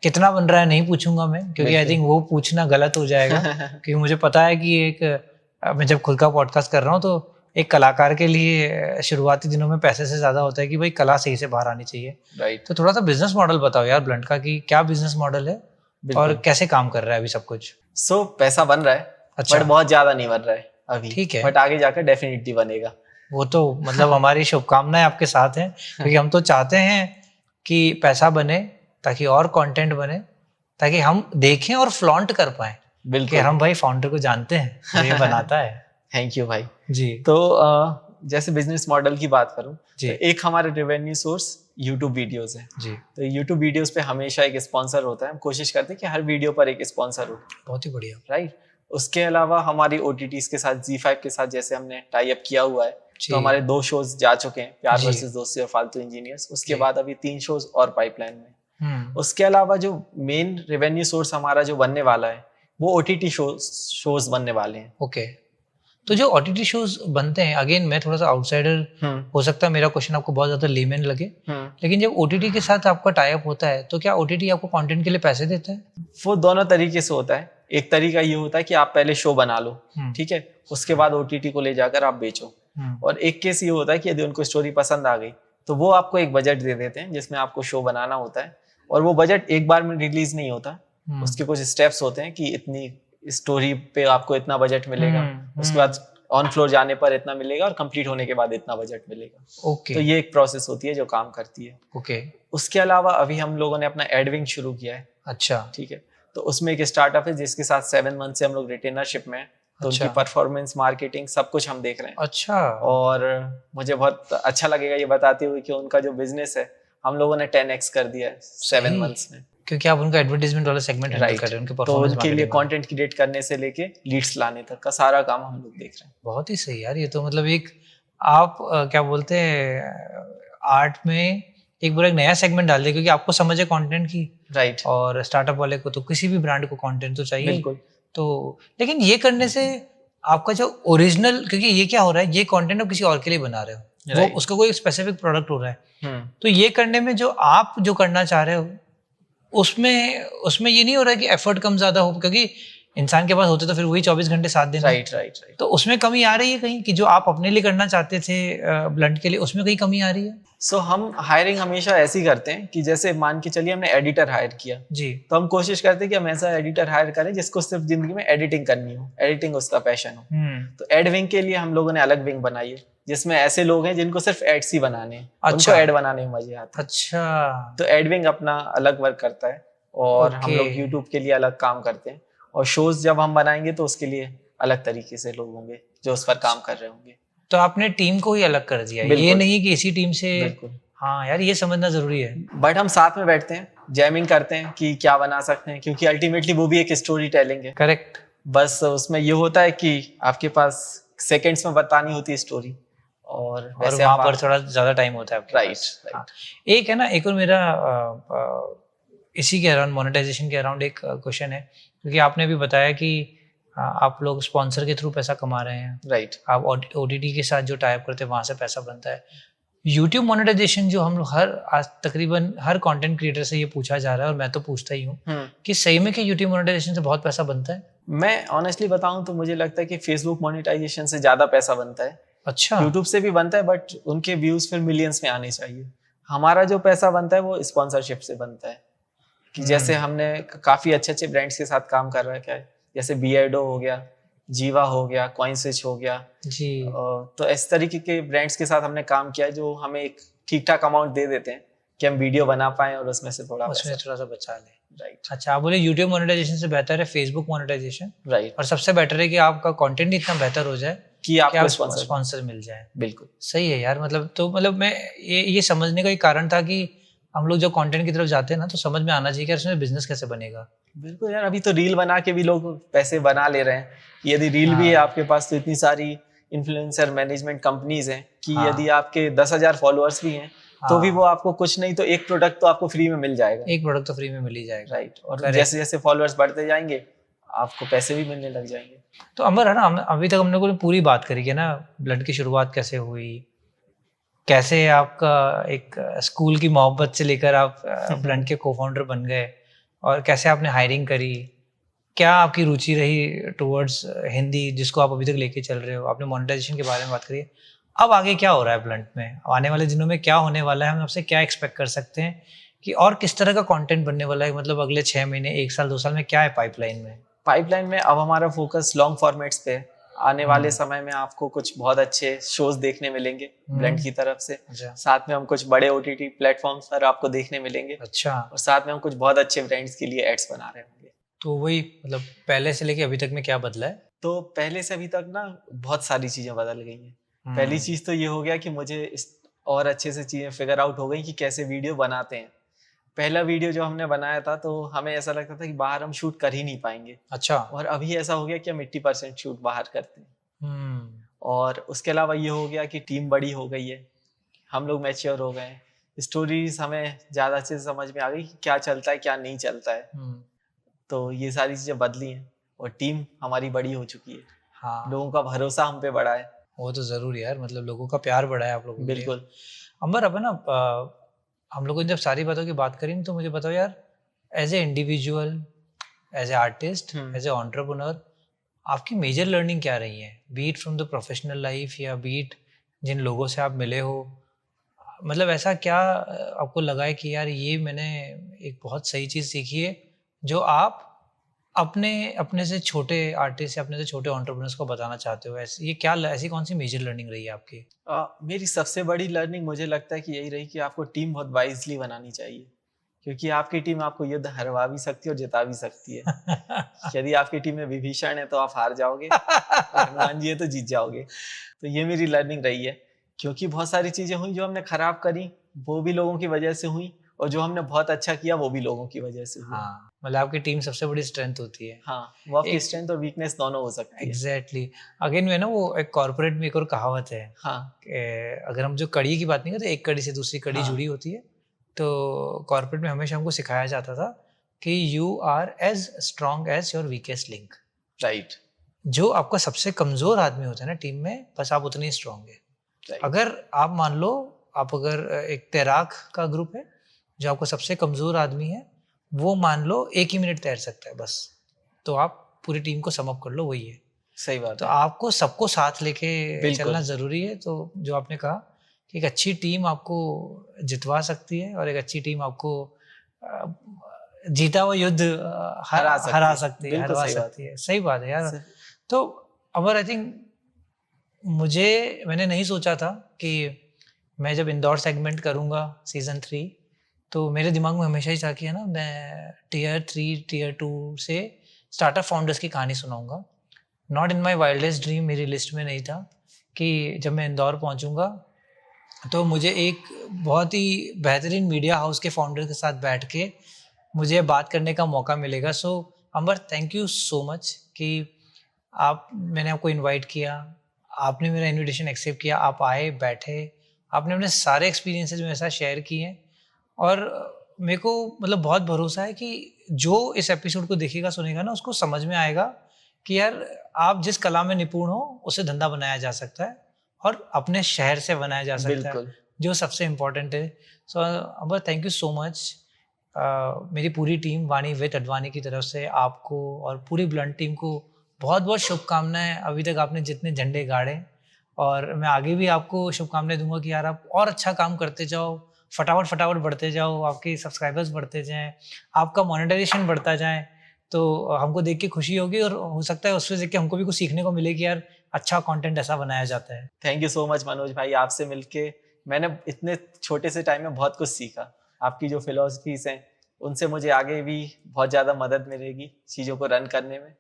कितना बन रहा है नहीं पूछूंगा मैं, क्योंकि आई थिंक वो पूछना गलत हो जाएगा। क्योंकि मुझे पता है कि मैं जब खुद का पॉडकास्ट कर रहा हूँ तो एक कलाकार के लिए शुरुआती दिनों में पैसे से ज्यादा होता है कि भाई कला सही से बाहर आनी चाहिए। राइट। तो थोड़ा सा बिजनेस मॉडल बताओ यार ब्लंट का, कि क्या बिजनेस मॉडल है और कैसे काम कर रहा है अभी सब कुछ? पैसा बन रहा है, अच्छा। बट बहुत ज्यादा नहीं बन रहा है अभी। ठीक है, बट आगे जाकर डेफिनेटली बनेगा। वो तो मतलब हमारी शुभकामनाएं आपके साथ हैं, क्योंकि हम तो चाहते हैं कि पैसा बने ताकि और कंटेंट बने, ताकि हम देखें और फ्लॉन्ट कर पाए कि हम भाई फाउंडर को जानते हैं जो ये बनाता है। थैंक यू भाई जी। तो जैसे बिजनेस मॉडल की बात करूं जी। तो एक हमारा रेवेन्यू सोर्स यूट्यूब वीडियोस है जी। तो यूट्यूब वीडियोस पे हमेशा एक स्पॉन्सर होता है। हम कोशिश करते हैं कि हर वीडियो पर एक स्पॉन्सर हो। बहुत ही बढ़िया। राइट। उसके अलावा हमारी OTTs के साथ ZEE5 के साथ जैसे हमने टाई अप किया हुआ है, तो हमारे 2 शोज जा चुके हैं, प्यार वर्सेस दोस्ती और फालतू इंजीनियर्स। उसके बाद अभी 3 शोज और पाइपलाइन में। उसके अलावा जो मेन रेवेन्यू सोर्स हमारा जो बनने वाला है वो OTT शोज बनने वाले हैं। ओके। तो जो OTT शोज बनते हैं, अगेन मैं थोड़ा सा आउटसाइडर हो सकता है मेरा क्वेश्चन आपको बहुत ज्यादा लेमन लगे, लेकिन जब OTT के साथ आपका टाई अप होता है तो क्या OTT आपको कंटेंट के लिए पैसे देता है? वो दोनों तरीके से होता है। एक तरीका ये होता है कि आप पहले शो बना लो, ठीक है, उसके बाद OTT को ले जाकर आप बेचो। और एक केस ये होता है कि यदि उनको स्टोरी पसंद आ गई तो वो आपको एक बजट दे देते हैं जिसमें आपको शो बनाना होता है, और वो बजट एक बार में रिलीज नहीं होता। उसके कुछ स्टेप्स होते हैं कि इतनी स्टोरी पे आपको इतना बजट मिलेगा, उसके बाद ऑन फ्लोर जाने पर इतना मिलेगा और कंप्लीट होने के बाद इतना बजट मिलेगा। ओके। तो ये एक प्रोसेस होती है जो काम करती है। ओके। उसके अलावा अभी हम लोगों ने अपना एडविंग शुरू किया है। अच्छा। ठीक है। तो उसमें एक स्टार्टअप है जिसके साथ 7 मंथ से हम लोग रिटेनरशिप में हैं। तो उनकी परफॉर्मेंस, मार्केटिंग, सब कुछ हम देख रहे हैं। अच्छा। और मुझे बहुत अच्छा लगेगा ये बताते हुए कि उनका जो बिजनेस है हम लोगों ने 10x कर दिया है 7 मंथ्स में, क्योंकि आप उनका एडवर्टाइजमेंट वाला सेगमेंट हैंडल कर रहे हैं, उनके परफॉर्मेंस तो उनके लिए कंटेंट क्रिएट करने से लेके लीड्स लाने तक का सारा काम हम लोग देख रहे हैं। बहुत ही सही यार। ये तो मतलब एक आप क्या बोलते हैं आर्ट में एक पूरा एक नया सेगमेंट डाल दिया, क्योंकि आपको समझ है कंटेंट की। राइट। और स्टार्टअप वाले को तो किसी भी ब्रांड को कंटेंट तो चाहिए। बिल्कुल। तो लेकिन ये करने से आपका जो ओरिजिनल, क्योंकि ये क्या हो रहा है, ये कंटेंट आप किसी और के लिए बना रहे हो, वो उसका कोई स्पेसिफिक प्रोडक्ट हो रहा है। तो ये करने में जो आप जो करना चाह रहे हो उसमें ये नहीं हो रहा है कि एफर्ट कम ज्यादा हो, क्योंकि इंसान के पास होते तो फिर वही 24 घंटे साथ देना। राइट। तो उसमें कमी आ रही है कहीं, कि जो आप अपने लिए करना चाहते थे ब्लंट के लिए, उसमें कहीं कमी आ रही है? हम हायरिंग हमेशा ऐसी करते हैं कि जैसे मान के चलिए हमने एडिटर हायर किया जी, तो हम कोशिश करते हैं कि हम ऐसा एडिटर हायर करें जिसको सिर्फ जिंदगी में एडिटिंग करनी हो, एडिटिंग उसका पैशन हो। तो एड विंग के लिए हम लोगों ने अलग विंग बनाई है जिसमें ऐसे लोग हैं जिनको सिर्फ एड्स ही बनाने हैं। उनको एड बनाने में मजे आते हैं। अच्छा। तो एड विंग अपना अलग वर्क करता है और हम लोग यूट्यूब के लिए अलग काम करते हैं, और शोज जब हम बनाएंगे तो उसके लिए अलग तरीके से लोग होंगे जो उस पर काम कर रहे होंगे। तो आपने टीम को ही अलग कर दिया, ये नहीं कि इसी टीम से। बिल्कुल। हाँ यार, ये समझना जरूरी है। बट हम साथ में बैठते हैं, जैमिंग करते हैं कि क्या बना सकते हैं, क्योंकि अल्टीमेटली वो भी एक स्टोरी टेलिंग है। करेक्ट। बस उसमें ये होता है कि आपके पास सेकंड्स में बतानी होती है स्टोरी, और वैसे वहां पर थोड़ा ज्यादा टाइम होता है आपके पास। राइट। एक है ना, एक और मेरा इसी के अराउंड, मोनेटाइजेशन के अराउंड एक क्वेश्चन है, क्योंकि आपने भी बताया कि आप लोग स्पॉन्सर के थ्रू पैसा कमा रहे हैं। राइट। आप OTT के साथ जो टाइप करते हैं वहां से पैसा बनता है। यूट्यूब मोनेटाइजेशन जो हम लोग आज तकरीबन हर कंटेंट क्रिएटर से ये पूछा जा रहा है, और मैं तो पूछता ही हूँ कि सही में कि यूट्यूब मोनेटाइजेशन से बहुत पैसा बनता है? मैं ऑनेस्टली बताऊं तो मुझे लगता है कि फेसबुक मोनेटाइजेशन से ज्यादा पैसा बनता है। अच्छा। यूट्यूब से भी बनता है, बट उनके व्यूज फिर मिलियंस में आने चाहिए। हमारा जो पैसा बनता है वो स्पॉन्सरशिप से बनता है, कि जैसे हमने काफी अच्छे ब्रांड्स के साथ काम कर रखा है, जैसे बियर्डो हो गया, जीवा हो गया, कॉइनस्विच हो गया जी। तो इस तरीके के ब्रांड्स के साथ हमने काम किया है जो हमें एक ठीक ठाक अमाउंट दे देते हैं कि हम वीडियो बना पाएं और उसमें से थोड़ा उसमें थोड़ा सा बचा लें। राइट अच्छा, आप बोले यूट्यूब मोनेटाइजेशन से बेहतर है फेसबुक मोनेटाइजेशन, राइट और सबसे बेटर है कि आपका कंटेंट इतना बेहतर हो जाए कि कि आपको आप स्पॉन्सर स्पॉन्सर मिल जाए। बिल्कुल सही है यार, मतलब तो मतलब मैं ये समझने का एक कारण था कि हम लोग जब कंटेंट की तरफ जाते हैं ना, तो समझ में आना चाहिए कि यार इसमें बिजनेस कैसे बनेगा। बिल्कुल यार, अभी तो रील बना के भी लोग पैसे बना ले रहे हैं। यदि रील भी है हाँ। आपके पास तो इतनी सारी इन्फ्लुएंसर मैनेजमेंट कंपनीज हैं कि हाँ। यदि आपके 10,000 फॉलोअर्स भी हैं तो भी वो हाँ, आपको कुछ नहीं तो एक प्रोडक्ट तो आपको फ्री में मिल जाएगा। एक प्रोडक्ट तो फ्री में मिल ही जाएगा। राइट, और करेक्ट। जैसे जैसे फॉलोअर्स बढ़ते जाएंगे आपको पैसे भी मिलने लग जाएंगे। तो अमर है ना, अभी तक हमने कोई पूरी बात करी है ना, ब्लड की शुरुआत कैसे हुई, कैसे आपका एक स्कूल की मोहब्बत से लेकर आप ब्लंट के को-फाउंडर बन गए, और कैसे आपने हायरिंग करी, क्या आपकी रुचि रही टुवर्ड्स हिंदी जिसको आप अभी तक लेके चल रहे हो, आपने मोनेटाइजेशन के बारे में बात करी। अब आगे क्या हो रहा है ब्लंट में, आने वाले दिनों में क्या होने वाला है, हम आपसे क्या एक्सपेक्ट कर सकते हैं कि और किस तरह का कंटेंट बनने वाला है, मतलब अगले 6 महीने, 1 साल, 2 साल में क्या है पाइपलाइन में? पाइपलाइन में अब हमारा फोकस लॉन्ग फॉर्मेट्स पे है। आने वाले समय में आपको कुछ बहुत अच्छे शोज देखने मिलेंगे ब्लेंड की तरफ से। अच्छा। साथ में हम कुछ बड़े ओटीटी प्लेटफॉर्म्स पर आपको देखने मिलेंगे, अच्छा, और साथ में हम कुछ बहुत अच्छे ब्रांड्स के लिए एड्स बना रहे होंगे। तो वही मतलब पहले से लेके अभी तक में क्या बदला है? तो पहले से अभी तक ना बहुत सारी चीजें बदल गई हैं। पहली चीज तो ये हो गया कि मुझे और अच्छे से चीजें फिगर आउट हो गई कि कैसे वीडियो बनाते हैं। पहला वीडियो जो हमने बनाया था तो हमें ऐसा लगता था कि बाहर हम शूट कर ही नहीं पाएंगे, अच्छा। और अभी ऐसा हो गया कि हम 80% शूट बाहर करते हैं। और उसके अलावा ये हो गया कि टीम बड़ी हो गई है, हम लोग मैच्योर हो गए हैं, स्टोरीज हमें ज़्यादा अच्छे से समझ में आ गई कि क्या चलता है क्या नहीं चलता है। तो ये सारी चीज़ें बदली हैं और टीम हमारी बड़ी हो चुकी है। हाँ, लोगों का भरोसा हम पे बढ़ा है। वो तो ज़रूरी है यार, मतलब लोगों का प्यार बढ़ा है आप लोगों के लिए। बिल्कुल। अंबर, अब है ना, हम लोगों ने जब सारी बातों की बात करी तो मुझे बताओ यार, as a individual, as a artist, as a entrepreneur, आपकी मेजर लर्निंग क्या रही है, be it from the professional life या बीट जिन लोगों से आप मिले हो, मतलब ऐसा क्या आपको लगा है कि यार ये मैंने एक बहुत सही चीज़ सीखी है जो आप अपने अपने से छोटे आर्टिस्ट या अपने से छोटे एंटरप्रेन्योर्स को बताना चाहते हो? ऐसी ये क्या ऐसी कौन सी मेजर लर्निंग रही है आपकी? मेरी सबसे बड़ी लर्निंग मुझे लगता है कि यही रही कि आपको टीम बहुत वाइजली बनानी चाहिए, क्योंकि आपकी टीम आपको युद्ध हरवा भी सकती है और जिता भी सकती है। यदि आपकी टीम में विभीषण है तो आप हार जाओगे, और हनुमान जी है तो जीत जाओगे। तो ये मेरी लर्निंग रही है, क्योंकि बहुत सारी चीजें हुई जो हमने खराब करी वो भी लोगों की वजह से हुई, और जो हमने बहुत अच्छा किया वो भी लोगों की वजह से हुआ। हाँ, मतलब आपकी टीम सबसे बड़ी स्ट्रेंथ होती है। हाँ, वो आपकी स्ट्रेंथ और वीकनेस दोनों हो सकती है। एग्जैक्टली। अगेन में ना, वो एक कॉर्पोरेट में एक और कहावत है हाँ कि अगर हम जो कड़ी की बात नहीं करते, एक कड़ी से दूसरी कड़ी हाँ जुड़ी होती है, तो कॉर्पोरेट में हमेशा हमको सिखाया जाता था कि you are as strong as your weakest link. Right जो आपका सबसे कमजोर आदमी होता है ना टीम में, बस आप उतने स्ट्रांग है। राइट अगर आप मान लो, आप अगर एक तैराक का ग्रुप है, जो आपका सबसे कमजोर आदमी है, वो मान लो 1 ही मिनट तैर सकता है बस, तो आप पूरी टीम को सम अप कर लो, वही है। सही बात तो है। आपको सबको साथ लेके बिल्कुल। चलना जरूरी है। तो जो आपने कहा कि एक अच्छी टीम आपको जितवा सकती है, और एक अच्छी टीम आपको अ, जीता हुआ युद्ध हरा सकती है, बिल्कुल हरवा सही बात सकती है। सही बात है यार। है। तो अमर, आई थिंक मैंने नहीं सोचा था कि मैं जब इंदौर सेगमेंट करूँगा सीज़न 3, तो मेरे दिमाग में हमेशा ही था कि है ना, मैं टियर 3 टियर 2 से स्टार्टअप फाउंडर्स की कहानी सुनाऊंगा। Not in my wildest dream, मेरी लिस्ट में नहीं था कि जब मैं इंदौर पहुंचूंगा तो मुझे एक बहुत ही बेहतरीन मीडिया हाउस के फाउंडर के साथ बैठ के मुझे बात करने का मौका मिलेगा। सो अंबर, थैंक यू सो मच कि मैंने आपको इनवाइट किया, आपने मेरा इनविटेशन एक्सेप्ट किया, आप आए, बैठे, आपने अपने सारे एक्सपीरियंसेस मेरे साथ शेयर किए हैं, और मेरे को मतलब बहुत भरोसा है कि जो इस एपिसोड को देखेगा सुनेगा ना, उसको समझ में आएगा कि यार आप जिस कला में निपुण हो उसे धंधा बनाया जा सकता है, और अपने शहर से बनाया जा सकता है, बिल्कुल। जो सबसे इम्पोर्टेंट है। सो अंबर, थैंक यू सो मच। मेरी पूरी टीम वाणी विद अडवाणी की तरफ से आपको और पूरी ब्लंट टीम को बहुत बहुत शुभकामनाएं। अभी तक आपने जितने झंडे गाड़े, और मैं आगे भी आपको शुभकामनाएं दूंगा कि यार आप और अच्छा काम करते जाओ, फटाफट बढ़ते जाओ, आपके सब्सक्राइबर्स बढ़ते जाएं, आपका मोनेटाइजेशन बढ़ता जाए, तो हमको देख के खुशी होगी, और हो सकता है उससे देख के हमको भी कुछ सीखने को मिले कि यार अच्छा कंटेंट ऐसा बनाया जाता है। Thank you so much Manoj भाई, आपसे मिलके मैंने इतने छोटे से टाइम में बहुत कुछ सीखा। आपकी जो फिलोसफीज हैं उनसे मुझे आगे भी बहुत ज़्यादा मदद मिलेगी चीज़ों को रन करने में।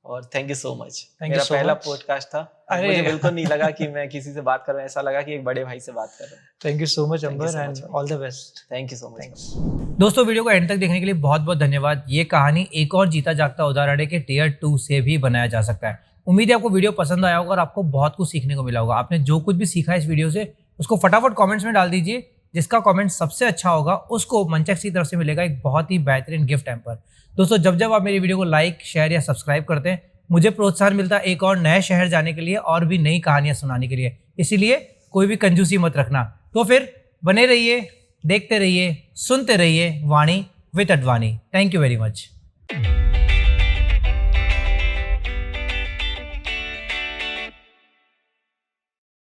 और थैंक यू सो मच। मेरा पहला पॉडकास्ट था, मुझे बिल्कुल नहीं लगा कि मैं किसी से बात कर रहा हूँ, ऐसा लगा कि एक बड़े भाई से बात कर रहा हूँ। Thank you so much Ambar and all the best. Thank you so much. दोस्तों वीडियो को एंड तक देखने के लिए बहुत बहुत धन्यवाद। ये कहानी एक और जीता जागता उदाहरण है कि टियर 2 से भी बनाया जा सकता है। उम्मीद है आपको वीडियो पसंद आया होगा और आपको बहुत कुछ सीखने को मिला होगा। आपने जो कुछ भी सीखा इस वीडियो से उसको फटाफट कमेंट्स में डाल दीजिए। जिसका कमेंट सबसे अच्छा होगा उसको मंचेक्स की तरफ से मिलेगा एक बहुत ही बेहतरीन गिफ्ट हैम्पर। दोस्तों जब जब आप मेरी वीडियो को लाइक, शेयर या सब्सक्राइब करते हैं मुझे प्रोत्साहन मिलता है एक और नए शहर जाने के लिए और भी नई कहानियां सुनाने के लिए। इसीलिए कोई भी कंजूसी मत रखना। तो फिर बने रहिए, देखते रहिए, सुनते रहिए Vani with Advani. Thank you very much.